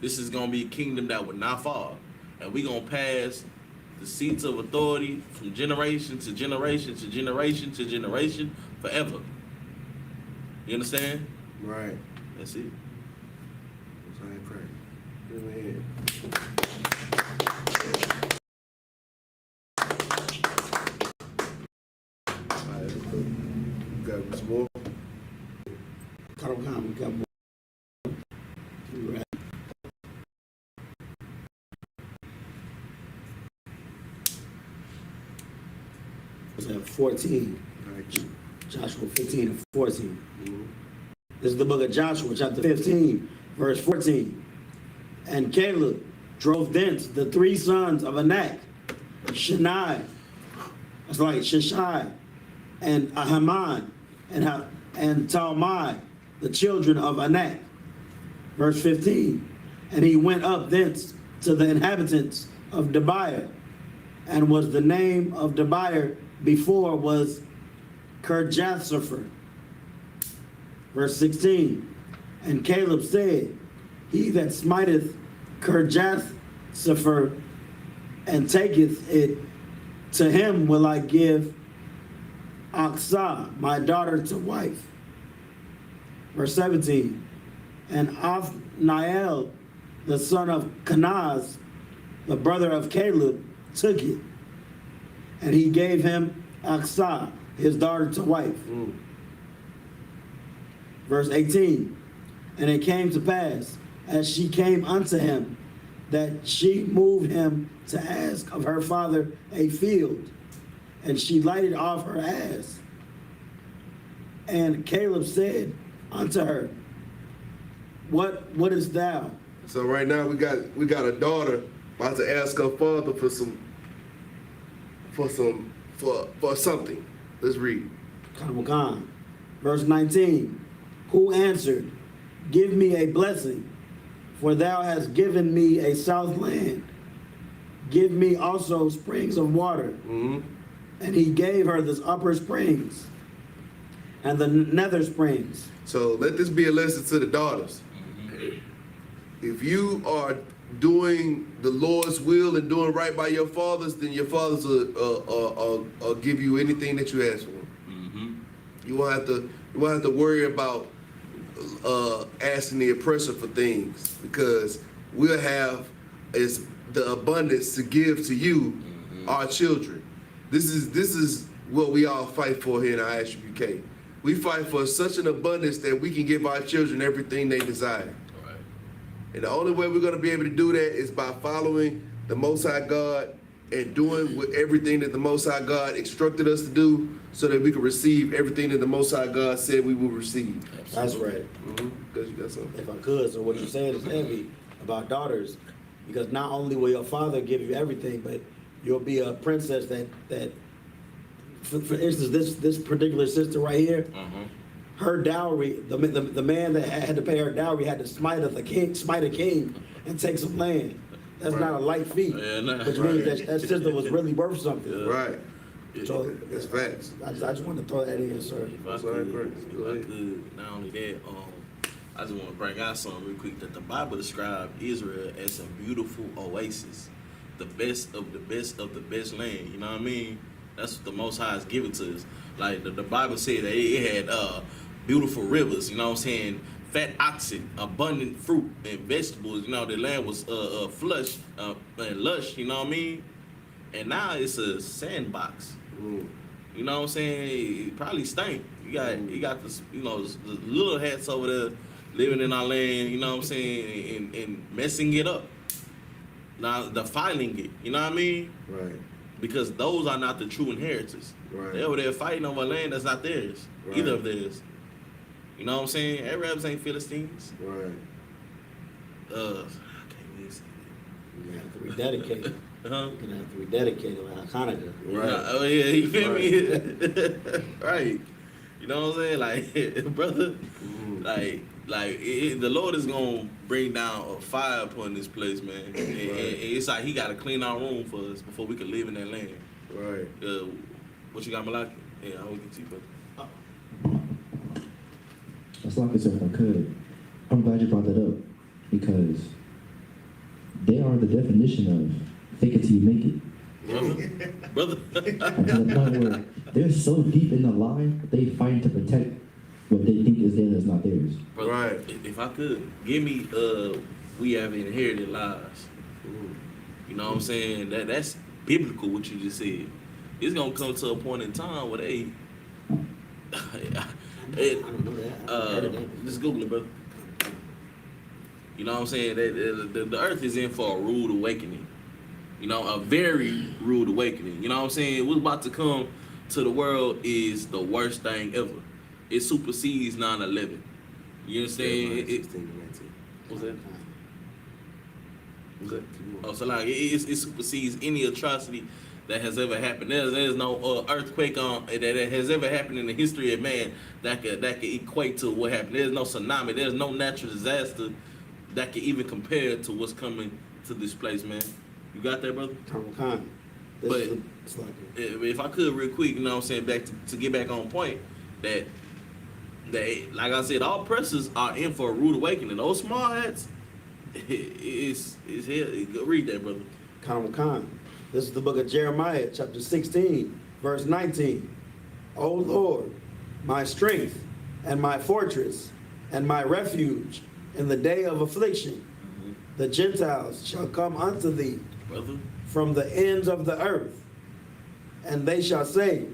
This is gonna be a kingdom that will not fall, and we gonna pass the seats of authority from generation to generation to generation to generation forever. You understand? Right. That's it. That's how I pray. Give me a hand. All right, you got some more? We got more. Right. Was that 14? Right. Joshua 15 and 14. This is the book of Joshua, chapter 15, verse 14. And Caleb drove thence the 3 sons of Anak Shani, it's like Shishai, and Ahaman, and Talmai, the children of Anak. Verse 15, and he went up thence to the inhabitants of Debir, and was the name of Debir before was Kirjathsepher. Verse 16, and Caleb said, he that smiteth Kirjathsepher and taketh it, to him will I give Aksah, my daughter, to wife. Verse 17, and Othniel, the son of Kenaz, the brother of Caleb, took it, and he gave him Aksah, his daughter, to wife. Verse 18, and it came to pass, as she came unto him, that she moved him to ask of her father a field, and she lighted off her ass. And Caleb said unto her, what wouldest thou? So right now we got a daughter about to ask her father for something. Let's read. Khan. Verse 19, who answered, give me a blessing, for thou hast given me a south land. Give me also springs of water. Mm-hmm. And he gave her the upper springs and the nether springs. So let this be a lesson to the daughters. If you are doing the Lord's will and doing right by your fathers, then your fathers will give you anything that you ask for. You won't have to worry about asking the oppressor for things, because we'll have the abundance to give to you, our children. This is what we all fight for here in I.S.U.P.K. We fight for such an abundance that we can give our children everything they desire. Right. And the only way we're going to be able to do that is by following the Most High God and doing everything that the Most High God instructed us to do, so that we can receive everything that the Most High God said we will receive. That's right. Because you got something. If I could, so what you're saying is heavy about daughters, because not only will your father give you everything, but you'll be a princess that for instance, this particular sister right here, her dowry, the man that had to pay her dowry had to smite a king and take some land. That's not a light feat, which means that sister was really worth something. Right. So That's facts. I just wanted to throw that in, sir. If I could, not only that, I just want to bring out something real quick, that the Bible described Israel as a beautiful oasis, the best of the best of the best land. You know what I mean? That's what the Most High has given to us. Like the Bible said that it had beautiful rivers. You know what I'm saying? Fat oxen, abundant fruit and vegetables. You know, the land was flush and lush. You know what I mean? And now it's a sandbox. You know what I'm saying? It probably stink. You got this, the little hats over there living in our land, you know what I'm saying, and messing it up. Now defiling it, you know what I mean? Right. Because those are not the true inheritors. Right. They're over there fighting over land that's not theirs. Right. Either of theirs. You know what I'm saying? Arabs ain't Philistines. Right. I can't even say You have to rededicate. that. Huh? You're gonna have to rededicate like Hanukkah. Right. Oh yeah, you feel me? Right. You know what I'm saying? Like, brother, the Lord is gonna bring down a fire upon this place, man. And it's like He gotta clean our room for us before we can live in that land. Right. What you got, Malaki? Yeah, I will get to you, brother. As long as if I could, I'm glad you brought that up, because they are the definition of fake it till you make it. Brother. To the point where they're so deep in the lie, they fight to protect what they think is theirs that's not theirs. Brother, Right. If I could, give me we have inherited lives. You know what I'm saying? That's biblical what you just said. It's gonna come to a point in time where they I don't know that. just Google it, brother. You know what I'm saying? The earth is in for a rude awakening. You know, a very rude awakening. You know what I'm saying? What's about to come to the world is the worst thing ever. It supersedes 9/11. You understand? What's that? Oh, so like it supersedes any atrocity that has ever happened. There's no earthquake that has ever happened in the history of man that could equate to what happened. There's no tsunami. There's no natural disaster that can even compare to what's coming to this place, man. You got that, brother? Khan. But if I could real quick, you know what I'm saying, back to get back on point, that like I said, all pressers are in for a rude awakening. Those small hats, it's hell. Read that, brother. Khan. This is the book of Jeremiah, chapter 16, verse 19. O Lord, my strength and my fortress and my refuge in the day of affliction, the Gentiles shall come unto thee Brother. from the ends of the earth, and they shall say,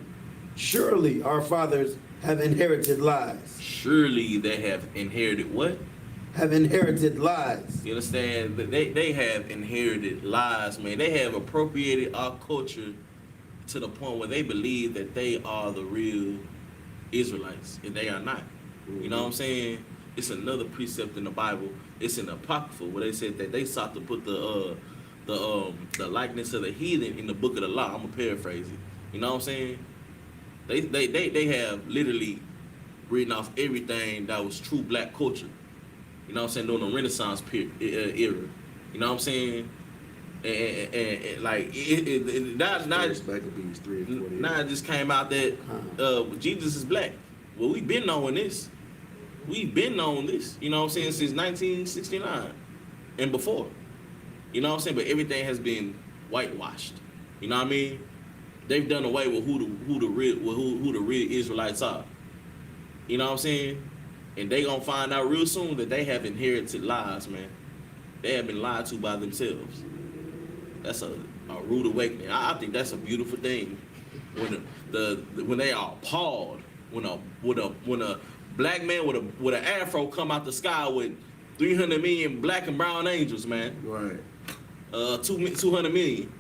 surely our fathers have inherited lies. Surely they have inherited what? Have inherited lies. You understand? They have inherited lies, man. They have appropriated our culture to the point where they believe that they are the real Israelites, and they are not. You know what I'm saying? It's another precept in the Bible. It's in the Apocrypha where they said that they sought to put the likeness of the heathen in the book of the law. I'm gonna paraphrase it. You know what I'm saying? They have literally written off everything that was true black culture. You know what I'm saying? During the Renaissance era. You know what I'm saying? And like now it just came out that Jesus is black. Well, we've been knowing this. We've been knowing this. You know what I'm saying? Since 1969 and before. You know what I'm saying? But everything has been whitewashed. You know what I mean? They've done away with who the real Israelites are. You know what I'm saying? And they gonna find out real soon that they have inherited lies, man. They have been lied to by themselves. That's a rude awakening. I think that's a beautiful thing. When they are appalled, when a black man with an afro come out the sky with 300 million black and brown angels, man. Right. 200 million.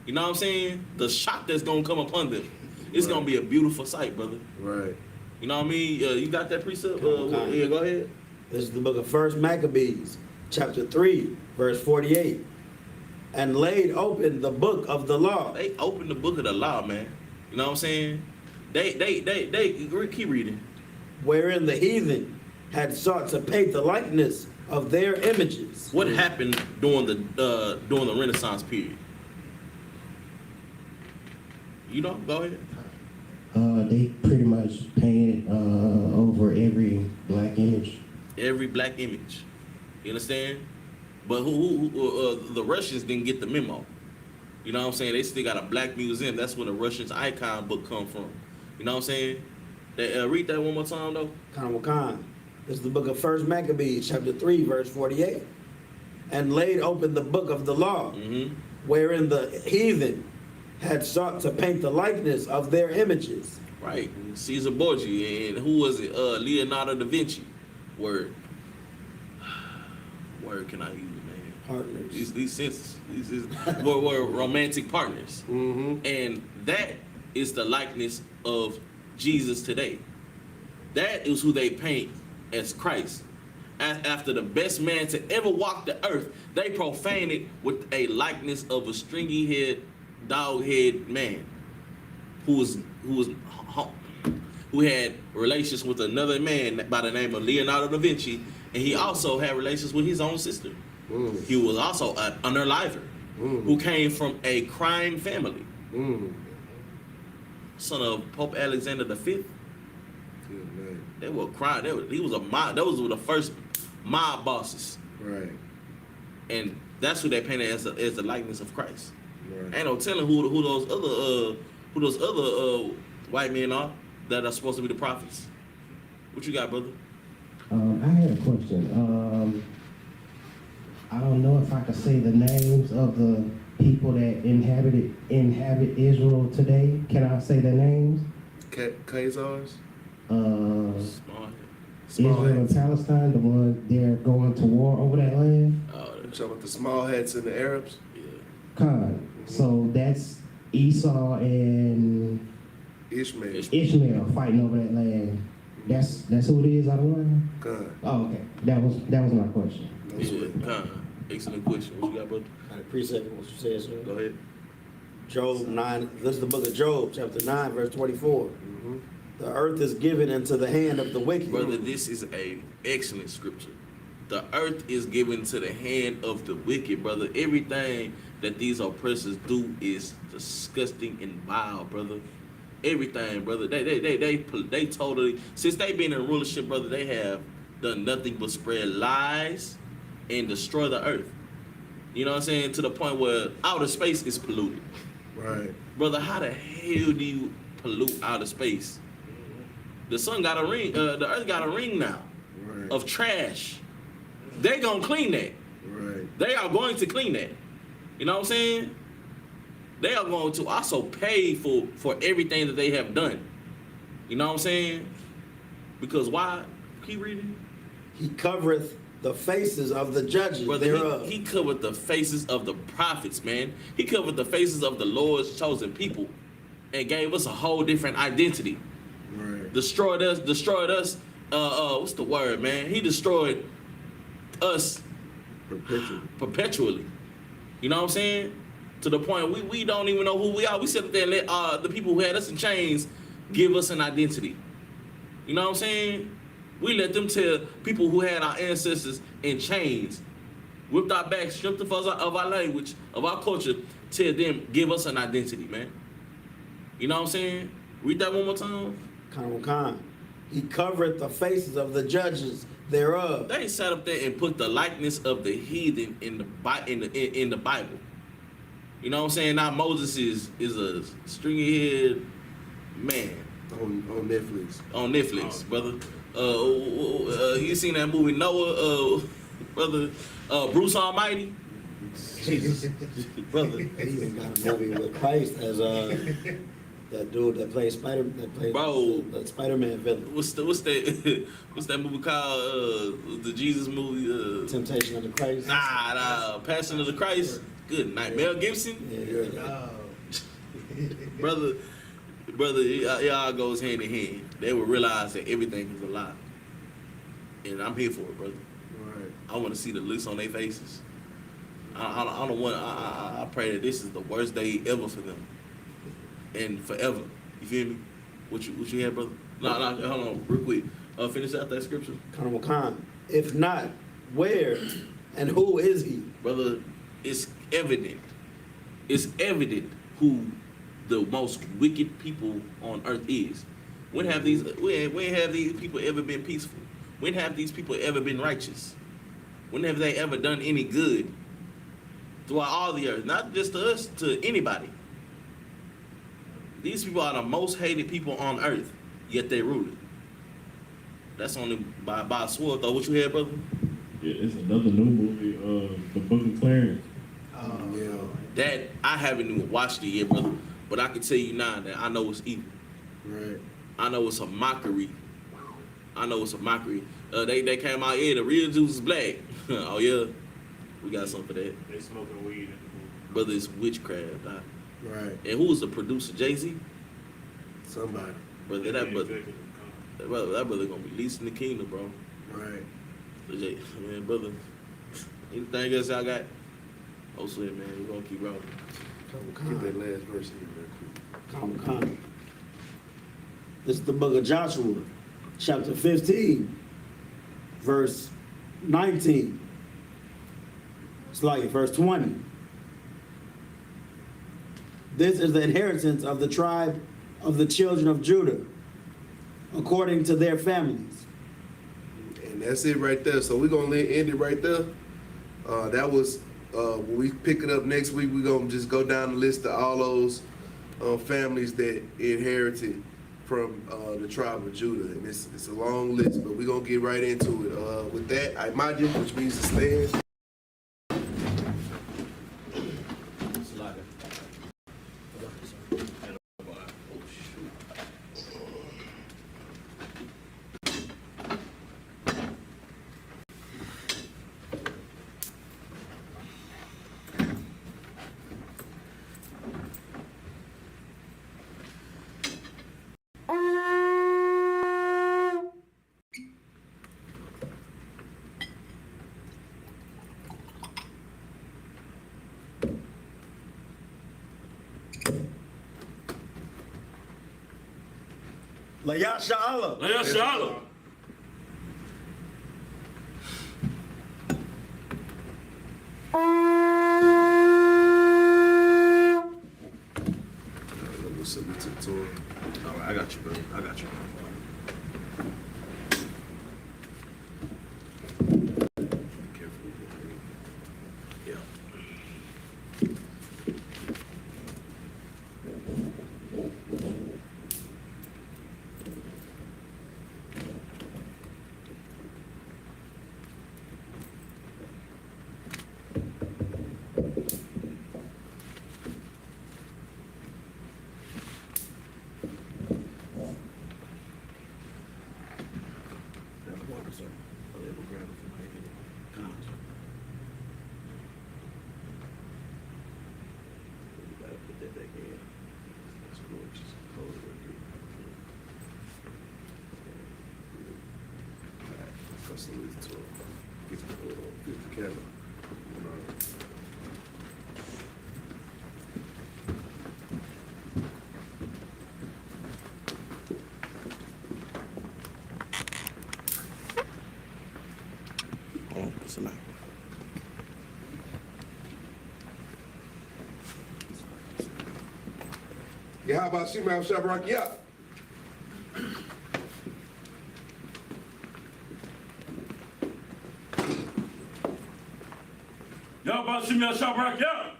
You know what I'm saying? The shock that's gonna come upon them. It's gonna be a beautiful sight, brother. Right. You know what I mean? You got that precept? Yeah, go ahead. This is the book of 1 Maccabees, chapter 3, verse 48. And laid open the book of the law. They opened the book of the law, man. You know what I'm saying? They keep reading. Wherein the heathen had sought to paint the likeness of their images. What happened during the Renaissance period? You know, go ahead. They pretty much painted over every black image. Every black image. You understand? But the Russians didn't get the memo. You know what I'm saying? They still got a black museum. That's where the Russians icon book come from. You know what I'm saying? Read that one more time, though. Khan. This is the book of 1 Maccabees, chapter 3, verse 48. And laid open the book of the law, wherein the heathen had sought to paint the likeness of their images. Right. Caesar Borgia. And who was it? Leonardo da Vinci. Word can I use, man? Partners. These senses. Were romantic partners. And that is the likeness of Jesus today. That is who they paint as Christ. After the best man to ever walk the earth, they profane it with a likeness of a stringy-head, dog-head man who had relations with another man by the name of Leonardo da Vinci, and he also had relations with his own sister. He was also an unaliver who came from a crime family. Son of Pope Alexander V. They were crime. He was a mob. Those were the first mob bosses. Right. And that's who they painted as the likeness of Christ. Right. Ain't no telling who those other white men are that are supposed to be the prophets. What you got, brother? I had a question. I don't know if I could say the names of the people that inhabit Israel today. Can I say their names? Khazars? Israel and Palestine, the one they're going to war over that land. You talking about the small hats and the Arabs? Yeah. Khan. So that's Esau and Ishmael. fighting over that land. That's who it is out of line. Khan. Oh, okay. That was my question. That's what. Excellent question. What you got, brother? I appreciate what you said, sir. Go ahead. Job 9, this is the book of Job, chapter 9, verse 24. The earth is given into the hand of the wicked. Brother, this is a excellent scripture. The earth is given to the hand of the wicked, brother. Everything that these oppressors do is disgusting and vile, brother. Everything, brother. They totally, since they been in rulership, brother, they have done nothing but spread lies and destroy the earth. You know what I'm saying? To the point where outer space is polluted. Right. Brother, how the hell do you pollute outer space? The sun got a ring, the earth got a ring now Right. of trash. They gonna clean that. Right. They are going to clean that. You know what I'm saying? They are going to also pay for everything that they have done. You know what I'm saying? Because why? Keep reading. He covereth the faces of the judges Brother, thereof. he covered the faces of the prophets, man. He covered the faces of the Lord's chosen people and gave us a whole different identity. Right. Destroyed us, what's the word, man? He destroyed us perpetually. You know what I'm saying? To the point we don't even know who we are. We sit there and let the people who had us in chains give us an identity. You know what I'm saying? We let them tell people who had our ancestors in chains, whipped our backs, stripped of our language, of our culture, tell them, give us an identity, man. You know what I'm saying? Read that one more time. Khan. He covereth the faces of the judges thereof. They sat up there and put the likeness of the heathen in the Bible. You know what I'm saying? Now Moses is a stringy head man On Netflix. on Netflix, brother. You seen that movie Noah, brother? Bruce Almighty, brother. He even got a movie with Christ as that dude that plays Bro. the Spider-Man villain. What's that movie called? The Jesus movie? Temptation of the Christ. Nah, Passion of the Christ. Good night, Mel Gibson. Yeah. brother, it all goes hand in hand. They will realize that everything is a lie, and I'm here for it, brother. Right. I want to see the looks on their faces. I don't want. I pray that this is the worst day ever for them, and forever. You feel me? What you had, brother? No, hold on, real quick. Finish out that scripture, Khan. If not, where and who is he? brother. It's evident. It's evident who the most wicked people on earth is. When have these people ever been peaceful? When have these people ever been righteous? When have they ever done any good throughout all the earth? Not just to us, to anybody. These people are the most hated people on earth, yet they rule it. That's only by a sword, though. What you had, brother? Yeah, it's another new movie, The Book of Clarence. Yeah. That I haven't even watched it yet, brother. But I can tell you now that I know it's evil. Right. I know it's a mockery. They came out here, the real Jews is black. Oh yeah, we got something for that. They smoking weed in the movie. Brother, it's witchcraft. Huh? Right. And who was the producer? Jay-Z? Somebody. Brother, that brother gonna be least in the kingdom, bro. Right. Man, brother. Anything else y'all got? Oh shit, man, we gonna keep rolling. Get that last verse in real quick. Khan. This is the book of Joshua, chapter 15, verse 19. It's like verse 20. This is the inheritance of the tribe of the children of Judah, according to their families. And that's it right there. So we're gonna end it right there. That was when we pick it up next week. We're gonna just go down the list of all those families that inherited from the tribe of Judah, and it's a long list, but we're gonna get right into it. With that, I imagine, which means to stand. Shalom. SHALAM. We'll submit to the Torah. All right, I got you, bro. I got you. Careful. Yeah. Get the camera. Oh, it's a lot. Yeah, how about Shema Shabrak? Yeah. Y'all about Shimei Shabrak, yeah.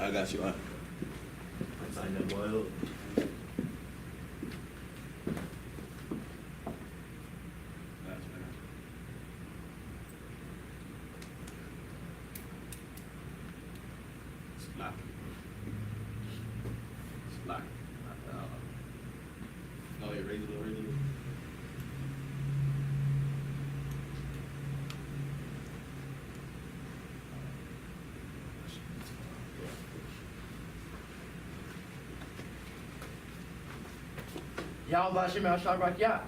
I got you. Oh, yeah, regular. Y'all about Shimei Shabrak, yeah.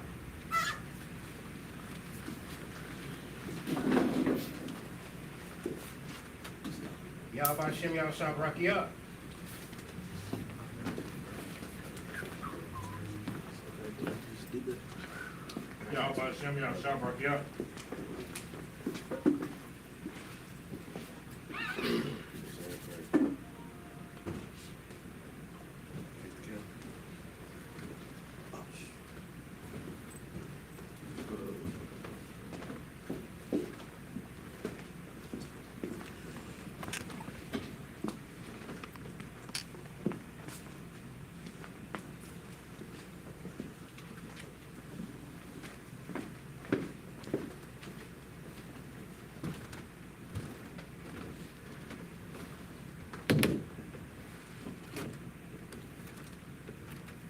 Y'all about Shimei Shabrak, yeah. Y'all about Shimei Shabrak, yeah.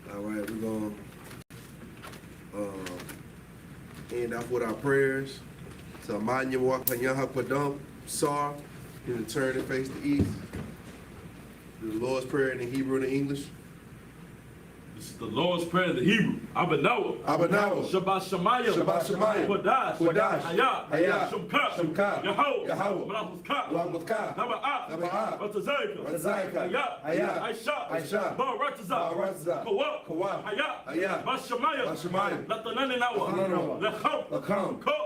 All right, we're gonna end off with our prayers. So, Manya Wakanyaha Padam, Sar, in the turn and face the east. The Lord's Prayer in the Hebrew and the English. This is the Lord's Prayer in the Hebrew. Abanawa. Abanawa. Shabbat Shemayim. Shabbat Shemayim. Kodash. Kodash. Hayah. Hayah. Shumka. Shumka. Yahweh. Yahweh. Malachus-ka. Malachus-ka. Naba'ah. Naba'ah. Batazayka. Batazayka. Hayah. Hayah. I.S.U.P.K. I.S.U.P.K. Ba'aratazah. Ba'aratazah. Kawah. Kawah. Hayah. Hayah. Bashamayim. Bashamayim. Latanani-nawa. Latanani-nawa. Lecham. Lecham. Ko.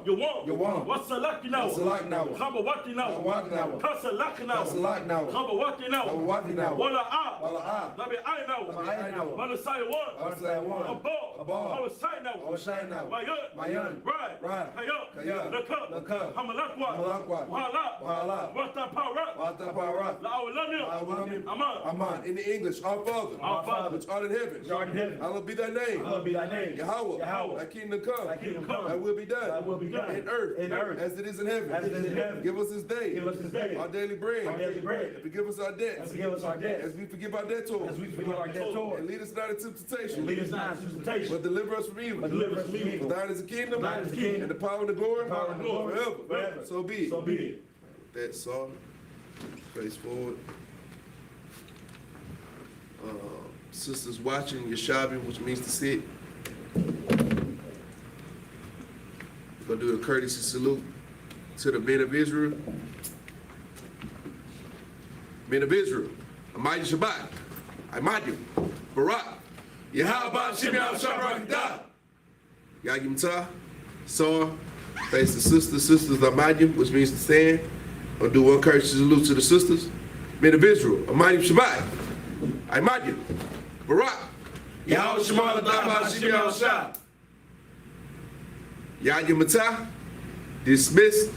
Yawam. Yawam. Wasalaki-nawa. Wasalaki-nawa. Chabawati-nawa. Chabawati-nawa. Kasalaki-nawa. Kasalaki-nawa. Chabawati-nawa. Chabawati-nawa. Wala'ah. Wala'ah. Nabi'ai-nawa. Nabi'ai-nawa. Manasai-1. Manasai-1. Abba. Hawashai-nawa. Hawashai-nawa. Mayan. Right. Right. Hayah. Hayah. Lakab. Lakab. Hamalakwa. Hamalakwa. Wahala. Wahala. Watapara. Watapara. La'awlamim. Aman. Aman. In the English, our Father. Our Father. Which art in heaven. Which art in heaven. Hallowed be thy name. Hallowed be thy name. Yahweh. Yahweh. Thy kingdom come. Thy kingdom come. Thy will be done. Thy will be done. In earth. In earth. As it is in heaven. As it is in heaven. Give us this day. Give us this day. Our daily bread. Our daily bread. And forgive us our debts. And forgive us our debts. As we forgive our debtors. As we forgive our debtors. And lead us not into temptation. And lead us not into temptation. But deliver us from evil. But deliver us from evil. For thine is the kingdom. For thine is the kingdom. And the power and the glory. Power and the glory. Forever. Forever. So be it. So be it. That's all. Face forward. Sisters watching, Yashabi, which means to sit. We're gonna do a courtesy salute to the men of Israel. Men of Israel, Amaya Shabbat, Imadu, Barak, Yahweh Shem Shabbat, Yagim Ta, Sar, face the sisters Amadu, which means to stand. I'll do one courtesy salute to the sisters. Men of Israel, Amaya Shabbat, Imadu, Barak, Yahweh Shem Shabbat, Yagim Ta, dismissed.